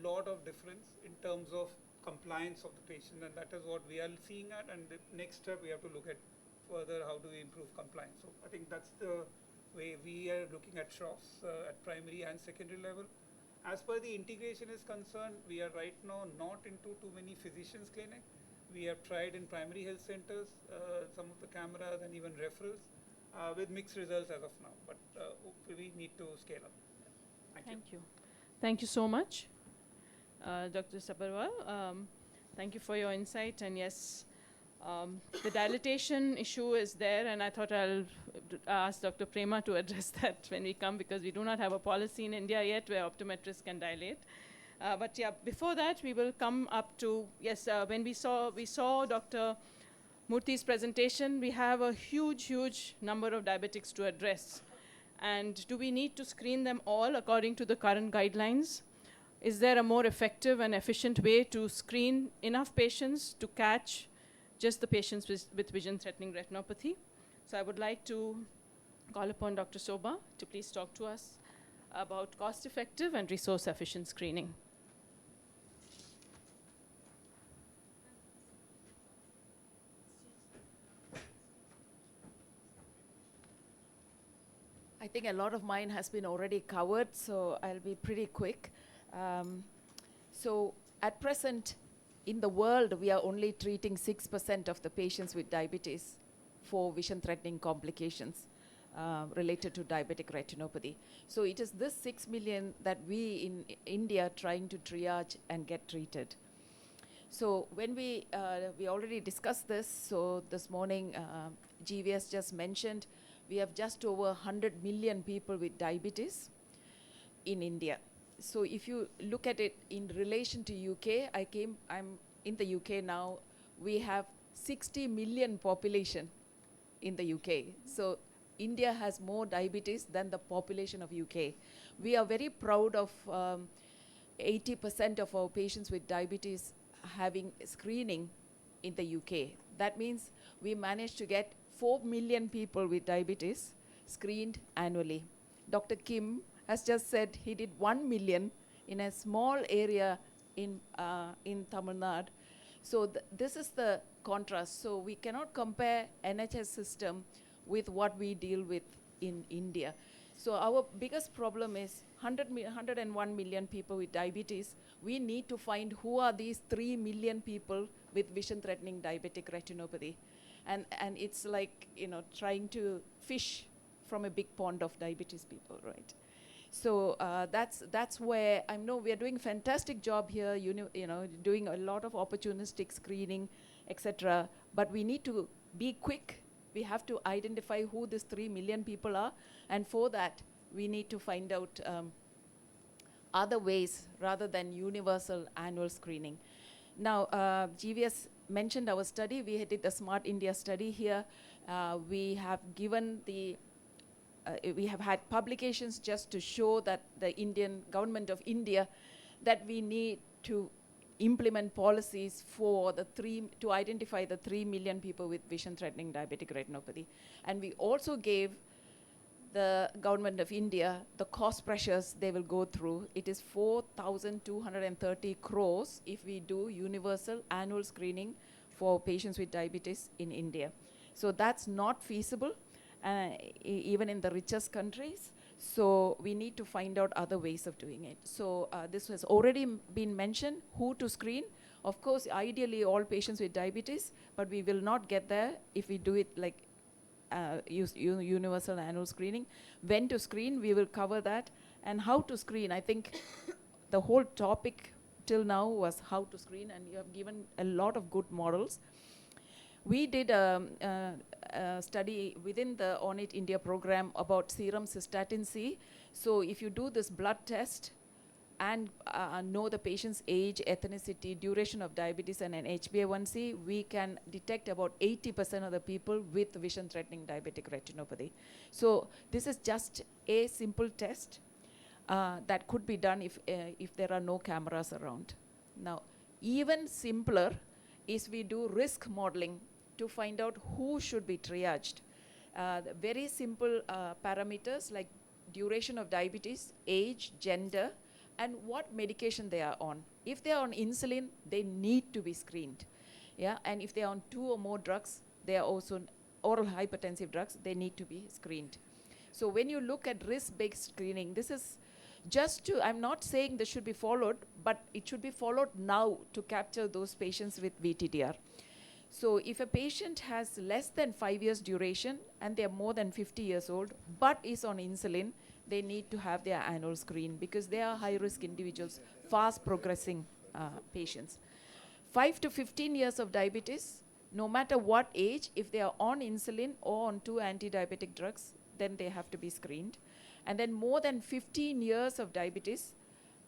lot of difference in terms of compliance of the patient, and that is what we are seeing at. And the next step we have to look at further, how do we improve compliance. So I think that's the way we are looking at troughs at primary and secondary level. As per the integration is concerned, we are right now not into too many physicians clinic. We have tried in primary health centers, some of the cameras and even referrals with mixed results as of now, but we need to scale up. Thank you. Thank you so much, Dr. Sabharwal. Thank you for your insight. And yes, the dilatation issue is there, and I thought I'll ask Dr. Prema to address that when we come, because we do not have a policy in India yet where optometrists can dilate. But yeah, before that, we will come up to, yes, when we saw Dr. Murthy's presentation, we have a huge number of diabetics to address. And do we need to screen them all according to the current guidelines? Is there a more effective and efficient way to screen enough patients to catch just the patients with vision-threatening retinopathy? So I would like to call upon Dr. Soba to please talk to us about cost-effective and resource-efficient screening. I think a lot of mine has been already covered, so I'll be pretty quick. So at present, in the world, we are only treating 6% of the patients with diabetes for vision-threatening complications related to diabetic retinopathy. So it is this 6 million that we in India are trying to triage and get treated. So when we already discussed this, so this morning GVS just mentioned, we have just over 100 million people with diabetes in India. So if you look at it in relation to UK, I'm in the UK now, we have 60 million population in the UK. So India has more diabetes than the population of UK. We are very proud of 80% of our patients with diabetes having screening in the UK. That means we managed to get 4 million people with diabetes screened annually. Dr. Kim has just said he did 1 million in a small area in Tamil Nadu. So this is the contrast. So we cannot compare NHS system with what we deal with in India. So our biggest problem is 101 million people with diabetes. We need to find who are these 3 million people with vision-threatening diabetic retinopathy. And it's like, trying to fish from a big pond of diabetes people, right? So that's where I know we are doing a fantastic job here, doing a lot of opportunistic screening, etc. But we need to be quick. We have to identify who these 3 million people are, and for that, we need to find out other ways rather than universal annual screening. Now, GVS mentioned our study. We did the Smart India study here. We have given we have had publications just to show that the Indian government of India that we need to implement policies for to identify the 3 million people with vision-threatening diabetic retinopathy. And we also gave the government of India the cost pressures they will go through. It is 4,230 crores if we do universal annual screening for patients with diabetes in India. So that's not feasible, even in the richest countries. So we need to find out other ways of doing it. So this has already been mentioned, who to screen. Of course, ideally all patients with diabetes, but we will not get there if we do it like universal annual screening. When to screen, we will cover that. And how to screen, I think the whole topic till now was how to screen, and you have given a lot of good models. We did a study within the On It India program about serum cystatin C. So if you do this blood test and know the patient's age, ethnicity, duration of diabetes, and an HbA1c, we can detect about 80% of the people with vision-threatening diabetic retinopathy. So this is just a simple test that could be done if there are no cameras around. Now, even simpler is we do risk modeling to find out who should be triaged. Very simple parameters like duration of diabetes, age, gender, and what medication they are on. If they are on insulin, they need to be screened. Yeah, and if they are on 2 or more drugs, they are also oral hypertensive drugs, they need to be screened. So when you look at risk-based screening, this is just to, I'm not saying this should be followed, but it should be followed now to capture those patients with VTDR. So if a patient has less than 5 years duration and they're more than 50 years old, but is on insulin, they need to have their annual screen because they are high-risk individuals, fast progressing patients. 5 to 15 years of diabetes, no matter what age, if they are on insulin or on 2 anti-diabetic drugs, then they have to be screened. And then more than 15 years of diabetes,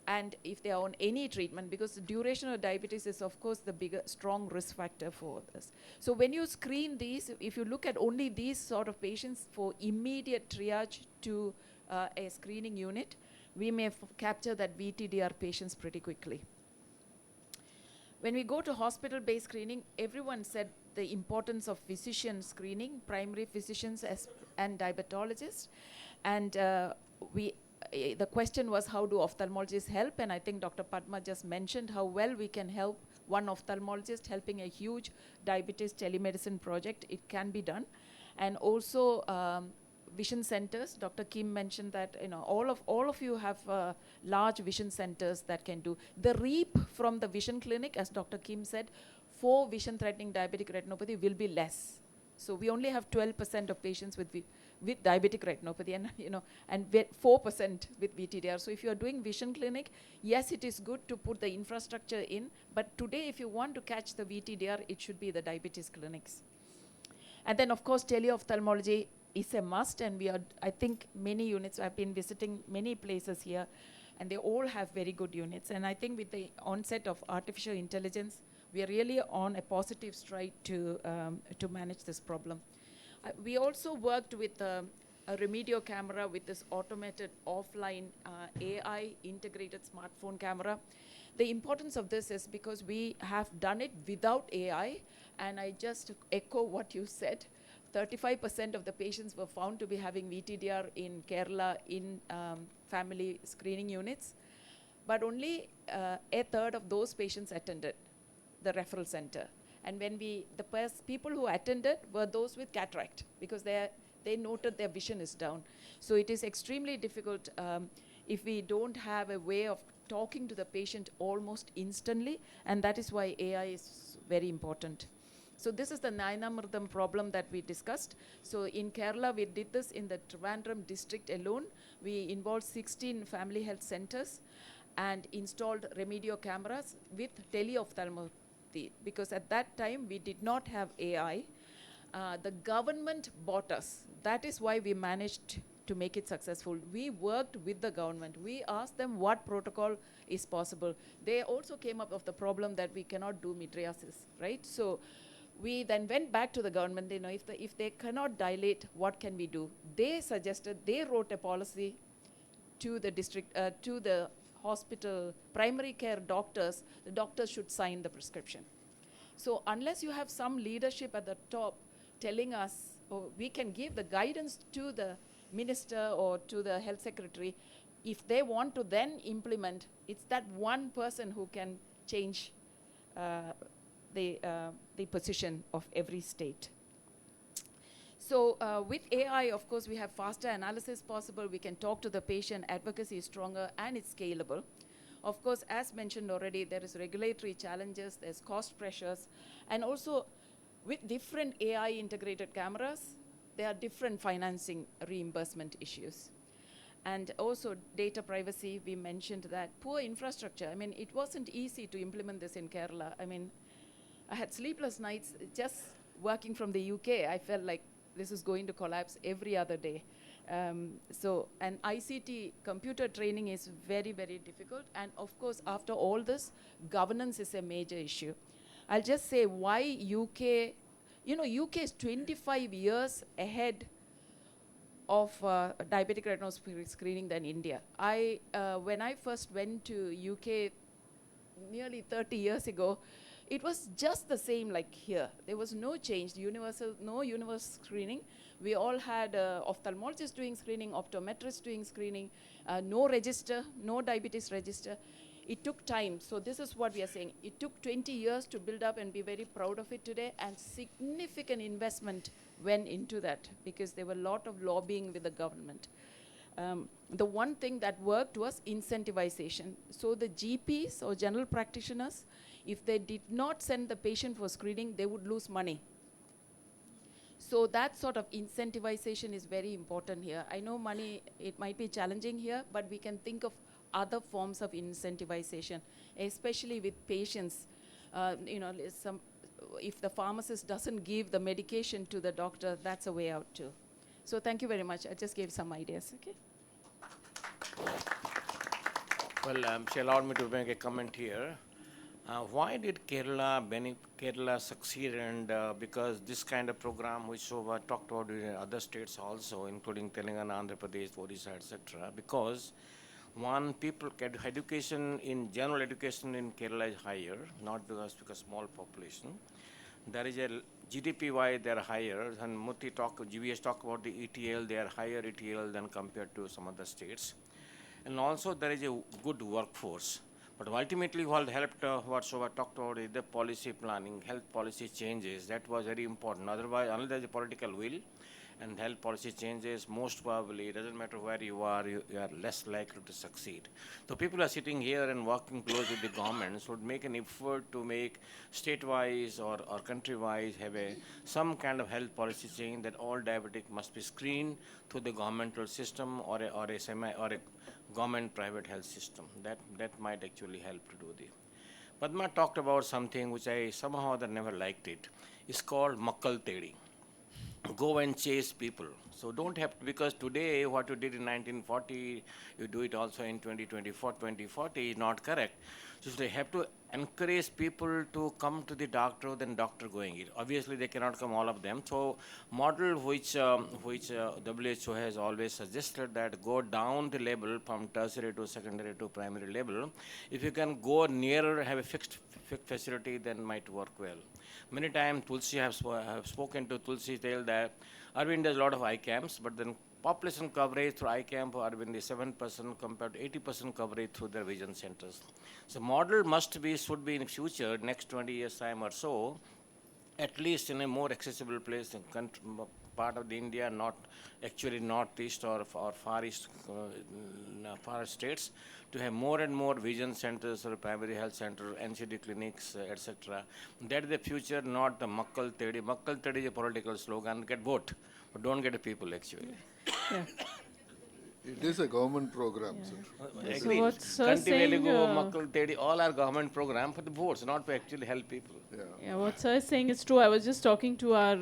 and if they are on any treatment, because the duration of diabetes is of course the bigger, strong risk factor for this. So when you screen these, if you look at only these sort of patients for immediate triage to a screening unit, we may capture that VTDR patients pretty quickly. When we go to hospital-based screening, everyone said the importance of physician screening, primary physicians and diabetologists. And the question was, how do ophthalmologists help? And I think Dr. Padma just mentioned how well we can help one ophthalmologist helping a huge diabetes telemedicine project. It can be done. And also vision centers. Dr. Kim mentioned that all of you have large vision centers that can do. The reap from the vision clinic, as Dr. Kim said, for vision-threatening diabetic retinopathy will be less. So we only have 12% of patients with diabetic retinopathy, and 4% with VTDR. So if you are doing vision clinic, yes, it is good to put the infrastructure in, but today if you want to catch the VTDR, it should be the diabetes clinics. And then of course teleophthalmology is a must, and I think many units, I've been visiting many places here, and they all have very good units. And I think with the onset of artificial intelligence, we are really on a positive stride to manage this problem. We also worked with a Remedio camera with this automated offline AI integrated smartphone camera. The importance of this is because we have done it without AI, and I just echo what you said. 35% of the patients were found to be having VTDR in Kerala in family screening units, but only a third of those patients attended the referral center. And when people who attended were those with cataract, because they noted their vision is down. So it is extremely difficult if we don't have a way of talking to the patient almost instantly, and that is why AI is very important. So this is the Nayanamridam problem that we discussed. So in Kerala, we did this in the Trivandrum district alone. We involved 16 family health centers and installed Remedio cameras with teleophthalmology, because at that time we did not have AI. The government bought us. That is why we managed to make it successful. We worked with the government. We asked them what protocol is possible. They also came up with the problem that we cannot do mydriasis, right? So we then went back to the government. You know, if they cannot dilate, what can we do? They suggested, they wrote a policy to the district, to the hospital, primary care doctors. The doctors should sign the prescription. So unless you have some leadership at the top telling us, oh, we can give the guidance to the minister or to the health secretary, if they want to then implement, it's that one person who can change the position of every state. So with AI, of course, we have faster analysis possible. We can talk to the patient. Advocacy is stronger, and it's scalable. Of course, as mentioned already, there is regulatory challenges, there's cost pressures, and also with different AI integrated cameras, there are different financing reimbursement issues. And also data privacy, we mentioned that. Poor infrastructure. I mean, it wasn't easy to implement this in Kerala. I mean, I had sleepless nights just working from the UK. I felt like this is going to collapse every other day. And ICT computer training is very, very difficult. And of course, after all this, governance is a major issue. I'll just say why UK, you know, UK is 25 years ahead of diabetic retinopathy screening than India. When I first went to UK nearly 30 years ago, it was just the same like here. There was no change, no universal screening. We all had ophthalmologists doing screening, optometrists doing screening, no register, no diabetes register. It took time. So this is what we are saying. It took 20 years to build up and be very proud of it today, and significant investment went into that because there were a lot of lobbying with the government. The one thing that worked was incentivization. So the GPs or general practitioners, if they did not send the patient for screening, they would lose money. So that sort of incentivization is very important here. I know money, it might be challenging here, but we can think of other forms of incentivization, especially with patients. You know, if the pharmacist doesn't give the medication to the doctor, that's a way out too. So thank you very much. I just gave some ideas, okay? Well, she allowed me to make a comment here. Why did Kerala succeed? And because this kind of program, which we talked about in other states also, including Telangana, Andhra Pradesh, Odisha, etc. Because one, people education in general education in Kerala is higher, not because small population. There is a GDP-wise they are higher, and GVS talk about the ETL, they are higher ETL than compared to some other states. And also there is a good workforce. But ultimately what helped, what Shobha talked about is the policy planning, health policy changes. That was very important. Otherwise, unless there is a political will and health policy changes, most probably, it doesn't matter where you are less likely to succeed. So people are sitting here and working close with the governments would make an effort to make state-wise or country-wise have some kind of health policy change that all diabetic must be screened through the governmental system or a government private health system. That might actually help to do this. Padma talked about something which I somehow or other never liked it. It's called Makkal Tedi. go and chase people. So don't have to, because today what you did in 1940, you do it also in 2024, 2040 is not correct. So they have to encourage people to come to the doctor, then doctor going it. Obviously they cannot come all of them. So model which WHO has always suggested that go down the level from tertiary to secondary to primary level. If you can go nearer, have a fixed facility, then might work well. Many times Tulsi have spoken to Tulsi tell that Arvind does a lot of ICAMs, but then population coverage through ICAM for Arvind is 7% compared to 80% coverage through their vision centers. So model should be in future, next 20 years time or so, at least in a more accessible place in part of the India, not actually northeast or far east, far states, to have more and more vision centers or primary health center, NCD clinics, etc. That is the future, not the Makkal Tedi. Makkal Tedi is a political slogan, get vote, but don't get the people actually. Yeah. It is a government program, sir. Agree. what sir Kanti saying, Velugu, Makkal Tedi, all are government program for the votes, not to actually help people. Yeah, what sir is saying is true. I was just talking to our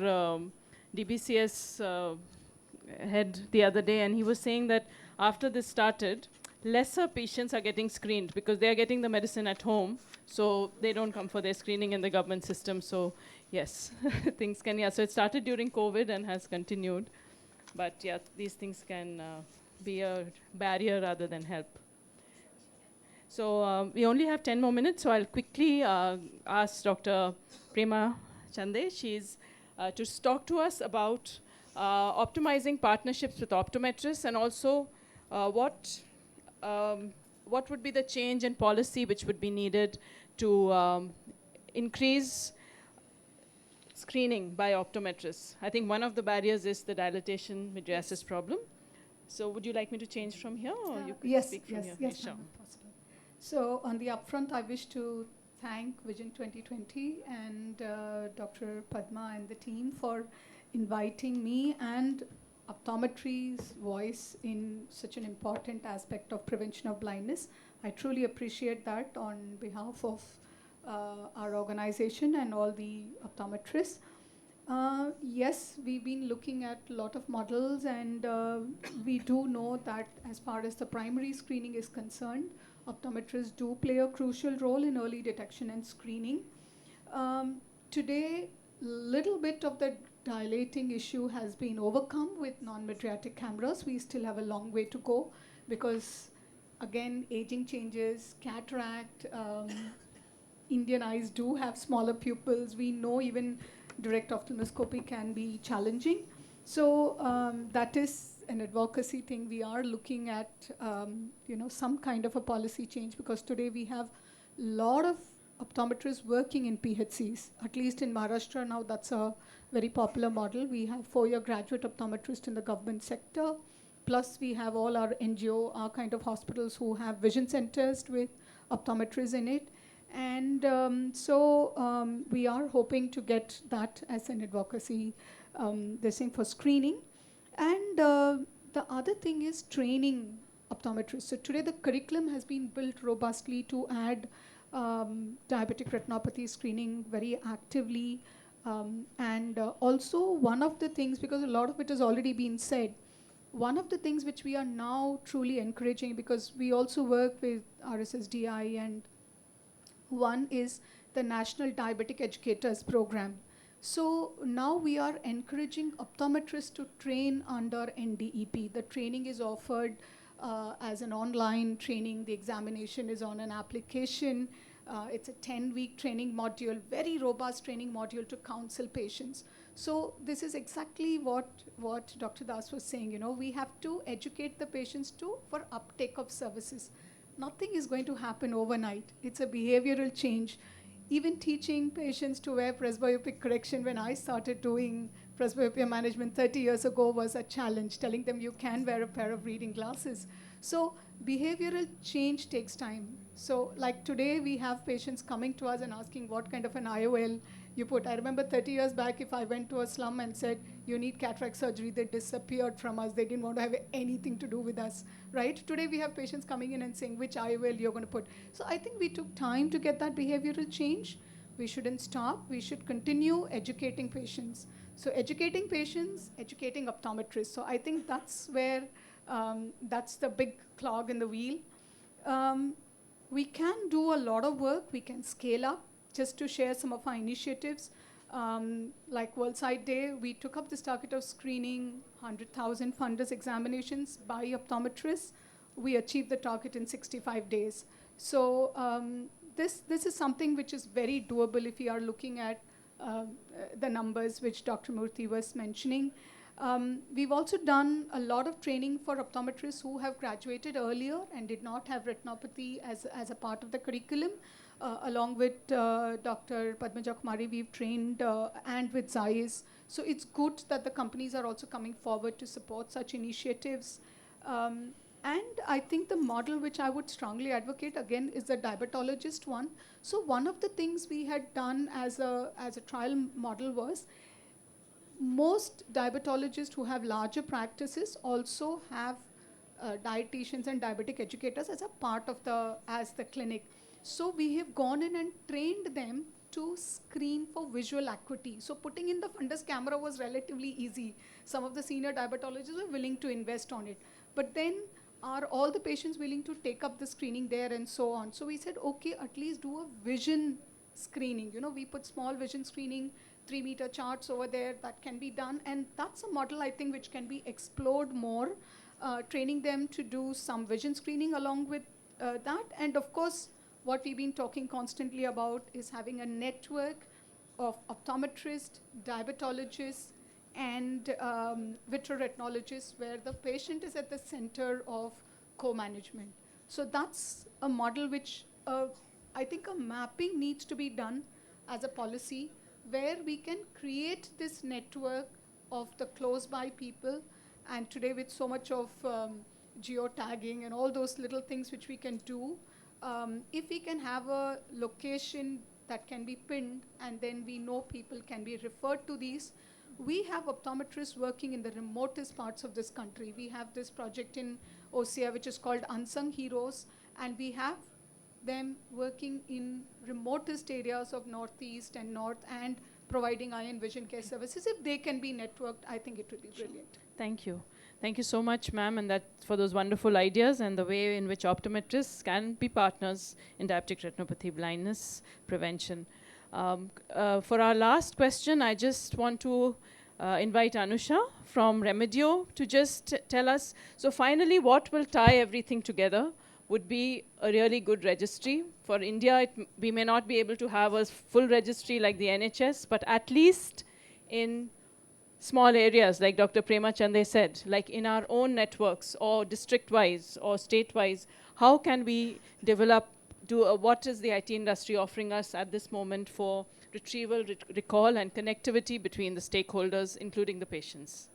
DBCS head the other day, and he was saying that after this started, lesser patients are getting screened because they are getting the medicine at home, so they don't come for their screening in the government system. So yes, things can, yeah. So it started during COVID and has continued, but yeah, these things can be a barrier rather than help. So we only have 10 more minutes, so I'll quickly ask Dr. Prema Chande. She's to talk to us about optimizing partnerships with optometrists, and also what would be the change in policy which would be needed to increase screening by optometrists. I think one of the barriers is the dilatation mydriasis problem. So would you like me to change from here, or you could yes, speak from yes, here? yes, Sure. ma'am, possible. So on the upfront, I wish to thank Vision 2020 and Dr. Padma and the team for inviting me and optometry's voice in such an important aspect of prevention of blindness. I truly appreciate that on behalf of our organization and all the optometrists. Yes, we've been looking at a lot of models, and we do know that as far as the primary screening is concerned, optometrists do play a crucial role in early detection and screening. Today, little bit of the dilating issue has been overcome with non-mydriatic cameras. We still have a long way to go because, again, aging changes, cataract, Indian eyes do have smaller pupils. We know even direct ophthalmoscopy can be challenging. So that is an advocacy thing. We are looking at some kind of a policy change, because today we have a lot of optometrists working in PHCs. At least in Maharashtra now, that's a very popular model. We have 4-year graduate optometrists in the government sector. Plus we have all our NGO, our kind of hospitals who have vision centers with optometrists in it. And we are hoping to get that as an advocacy, this thing for screening. And the other thing is training optometrists. So today the curriculum has been built robustly to add diabetic retinopathy screening very actively. And also one of the things, because a lot of it has already been said, one of the things which we are now truly encouraging, because we also work with RSSDI, and one is the National Diabetic Educators Program. So now we are encouraging optometrists to train under NDEP. The training is offered as an online training. The examination is on an application. It's a 10-week training module, very robust training module to counsel patients. So this is exactly what Dr. Das was saying. We have to educate the patients for uptake of services. Nothing is going to happen overnight. It's a behavioral change. Even teaching patients to wear presbyopic correction, when I started doing presbyopia management 30 years ago, was a challenge, telling them you can wear a pair of reading glasses. So behavioral change takes time. So like today, we have patients coming to us and asking what kind of an IOL you put. I remember 30 years back, if I went to a slum and said, you need cataract surgery, they disappeared from us. They didn't want to have anything to do with us, right? Today, we have patients coming in and saying which IOL you're going to put. So I think we took time to get that behavioral change. We shouldn't stop. We should continue educating patients. So educating patients, educating optometrists. So I think that's where, that's the big clog in the wheel. We can do a lot of work. We can scale up. Just to share some of our initiatives, like World Sight Day, we took up this target of screening 100,000 fundus examinations by optometrists. We achieved the target in 65 days. So this is something which is very doable if we are looking at the numbers which Dr. Murthy was mentioning. We've also done a lot of training for optometrists who have graduated earlier and did not have retinopathy as a part of the curriculum. Along with Dr. Padmaja Kumari, we've trained and with Zeiss. So it's good that the companies are also coming forward to support such initiatives. And I think the model which I would strongly advocate, again, is the diabetologist one. So one of the things we had done as a trial model was, most diabetologists who have larger practices also have dietitians and diabetic educators as a part of the clinic. So we have gone in and trained them to screen for visual acuity. So putting in the fundus camera was relatively easy. Some of the senior diabetologists were willing to invest on it. But then, are all the patients willing to take up the screening there and so on? So we said, okay, at least do a vision screening. You know, we put small vision screening, 3-meter charts over there, that can be done. And that's a model, I think, which can be explored more, training them to do some vision screening along with that. And of course, what we've been talking constantly about is having a network of optometrists, diabetologists, and vitreoretinologists, where the patient is at the center of co-management. So that's a model which I think a mapping needs to be done as a policy, where we can create this network of the close-by people. And today, with so much of geotagging and all those little things which we can do, if we can have a location that can be pinned, and then we know people can be referred to these. We have optometrists working in the remotest parts of this country. We have this project in OSIA, which is called Unsung Heroes, and we have them working in remotest areas of Northeast and North and providing eye and vision care services. If they can be networked, I think it would be brilliant. Thank you. Thank you so much, ma'am, and that for those wonderful ideas and the way in which optometrists can be partners in diabetic retinopathy blindness prevention. For our last question, I just want to invite Anusha from Remedio to just tell us, so finally what will tie everything together would be a really good registry. For India, we may not be able to have a full registry like the NHS, but at least in small areas, like Dr. Prema Chande said, like in our own networks or district-wise or state-wise, how can we develop, what is the IT industry offering us at this moment for retrieval, recall, and connectivity between the stakeholders, including the patients?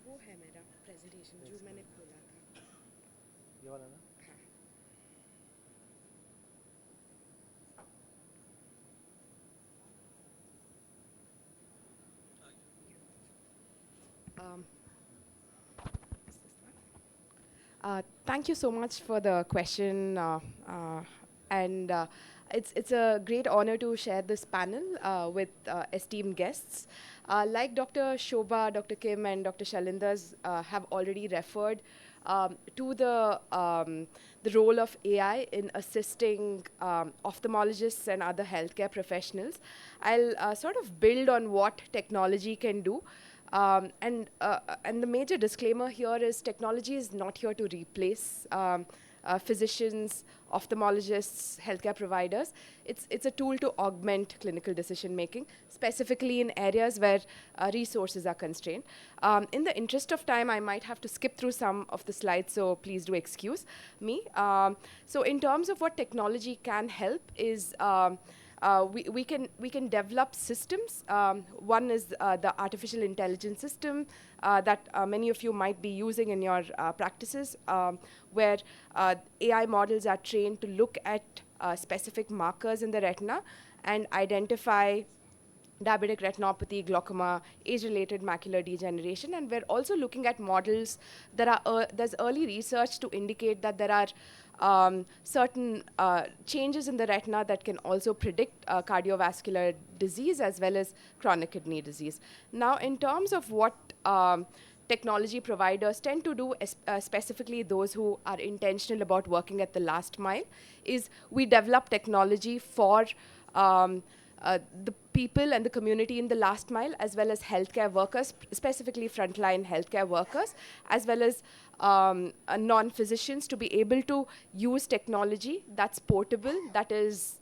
वो है मेरा presentation जो मैंने खोला था ये वाला ना Thank you so much for the question, and it's a great honor to share this panel with esteemed guests. Like Dr. Shobha, Dr. Kim, and Dr. Shailendras have already referred to the role of AI in assisting ophthalmologists and other healthcare professionals. I'll sort of build on what technology can do. And the major disclaimer here is technology is not here to replace physicians, ophthalmologists, healthcare providers. It's a tool to augment clinical decision making, specifically in areas where resources are constrained. In the interest of time, I might have to skip through some of the slides, so please do excuse me. So in terms of what technology can help is we can develop systems. One is the artificial intelligence system that many of you might be using in your practices, where AI models are trained to look at specific markers in the retina and identify diabetic retinopathy, glaucoma, age-related macular degeneration, and we're also looking at models that are there's early research to indicate that there are certain changes in the retina that can also predict cardiovascular disease as well as chronic kidney disease. Now, in terms of what technology providers tend to do, specifically those who are intentional about working at the last mile, is we develop technology for the people and the community in the last mile, as well as healthcare workers, specifically frontline healthcare workers, as well as non-physicians, to be able to use technology that's portable, that is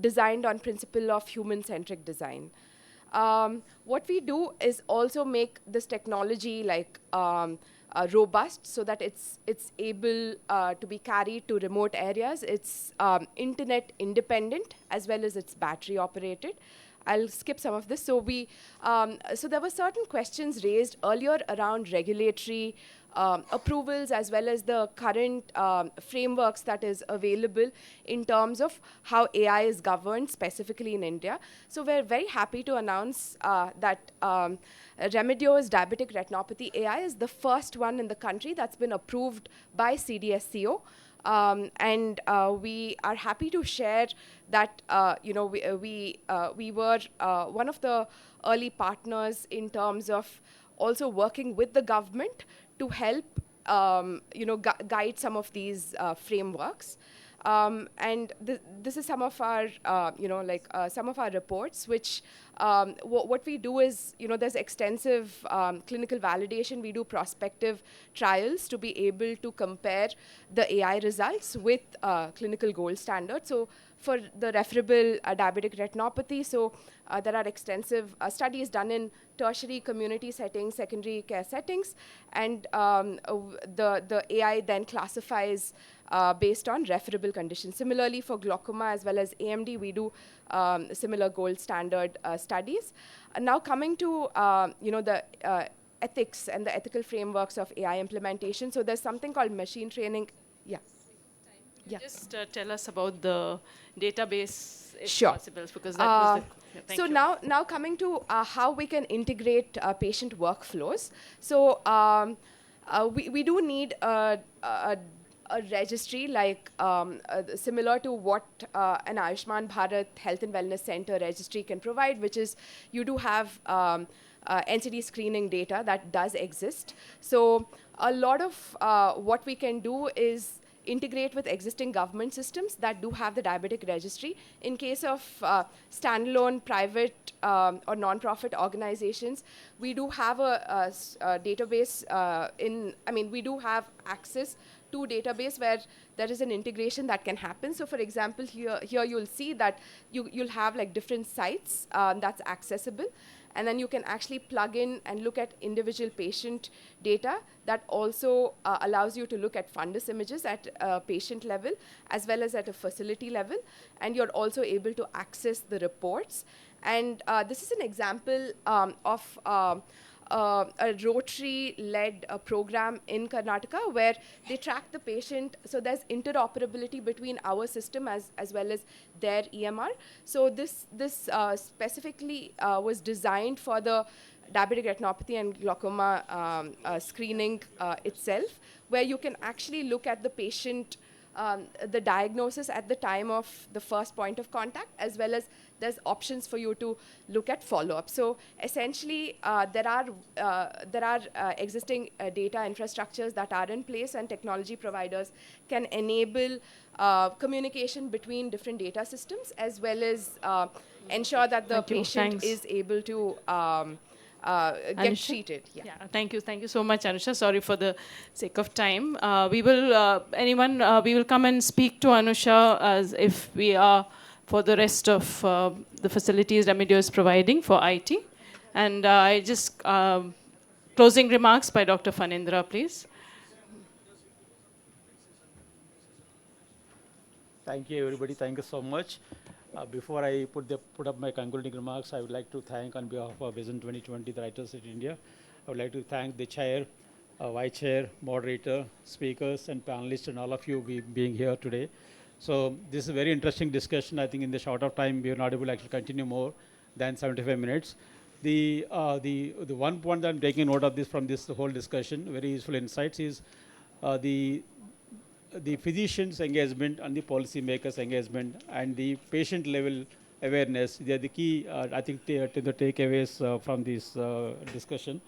designed on principle of human-centric design. What we do is also make this technology like robust, so that it's able to be carried to remote areas. It's internet independent as well as it's battery operated. I'll skip some of this. So so there were certain questions raised earlier around regulatory approvals, as well as the current frameworks that is available in terms of how AI is governed specifically in India. So we're very happy to announce that Remedio's diabetic retinopathy AI is the first one in the country that's been approved by CDSCO. And we are happy to share that we were one of the early partners in terms of also working with the government to help guide some of these frameworks. And this is some of our some of our reports, which what we do is, there's extensive clinical validation. We do prospective trials to be able to compare the AI results with clinical gold standard. So for the referable diabetic retinopathy, so there are extensive studies done in tertiary community settings, secondary care settings, and the AI then classifies based on referable conditions. Similarly, for glaucoma as well as AMD, we do similar gold standard studies. Now coming to the ethics and the ethical frameworks of AI implementation. So there's something called machine training. Yeah. Yeah. Just tell us about the database, if Sure. possible, because that was the... Thank So you. now coming to how we can integrate patient workflows. So we do need a registry like similar to what an Ayushman Bharat Health and Wellness Center registry can provide, which is you do have NCD screening data that does exist. So a lot of what we can do is integrate with existing government systems that do have the diabetic registry. In case of standalone private or non-profit organizations, we do have a database we do have access to database where there is an integration that can happen. So for example, here you'll see that you'll have like different sites that's accessible. And then you can actually plug in and look at individual patient data. That also allows you to look at fundus images at a patient level as well as at a facility level. And you're also able to access the reports. And this is an example of a Rotary-led program in Karnataka where they track the patient. So there's interoperability between our system as well as their EMR. So this specifically was designed for the diabetic retinopathy and glaucoma screening itself, where you can actually look at the patient, the diagnosis at the time of the first point of contact, as well as there's options for you to look at follow-up. So essentially, there are existing data infrastructures that are in place, and technology providers can enable communication between different data systems, as well as ensure that the patient is able to get Anusha? treated. Yeah. Thank you so much, Anusha. Sorry for the sake of time. We will come and speak to Anusha as if we are for the rest of the facilities Remedio is providing for IT. And I just, closing remarks by Dr. Phanindra, please. Thank you, everybody. Thank you so much. Before I put up my concluding remarks, I would like to thank on behalf of Vision 2020, the Writers in India. I would like to thank the chair, vice chair, moderator, speakers, and panelists, and all of you being here today. So this is a very interesting discussion. I think in the short of time, we are not able to actually continue more than 75 minutes. The one point that I'm taking note of this from this whole discussion, very useful insights, is the physician's engagement and the policymakers' engagement and the patient level awareness. They are the key, I think, to the takeaways from this discussion.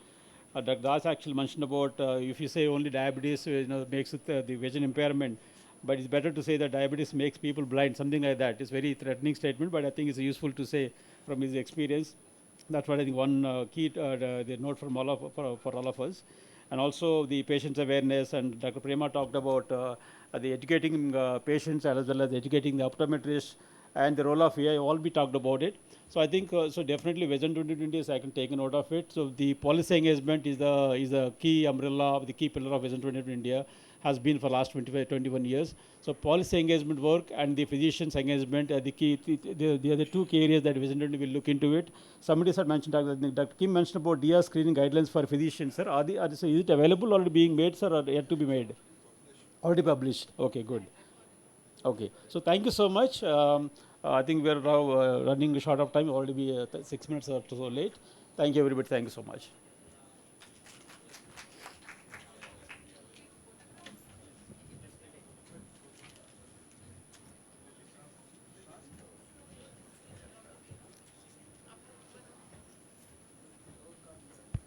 Dr. Das actually mentioned about if you say only diabetes makes it the vision impairment, but it's better to say that diabetes makes people blind, something like that. It's a very threatening statement, but I think it's useful to say from his experience. That's what I think one key the note from for all of us. And also the patient's awareness, and Dr. Prema talked about the educating patients as well as educating the optometrists and the role of AI, all we talked about it. So I think, so definitely Vision 2020 is, I can take a note of it. So the policy engagement is the key umbrella, the key pillar of Vision 2020 India, has been for last 21 years. So policy engagement work and the physicians engagement are the key, the other two key areas that Vision 2020 will look into it. Somebody had mentioned, Dr. Kim mentioned about DR screening guidelines for physicians, sir. So is it available, already being made, sir, or yet to be made? Already published. Okay, good. Okay, so thank you so much. I think we are now running short of time, already be 6 minutes or so late. Thank you, everybody. Thank you so much.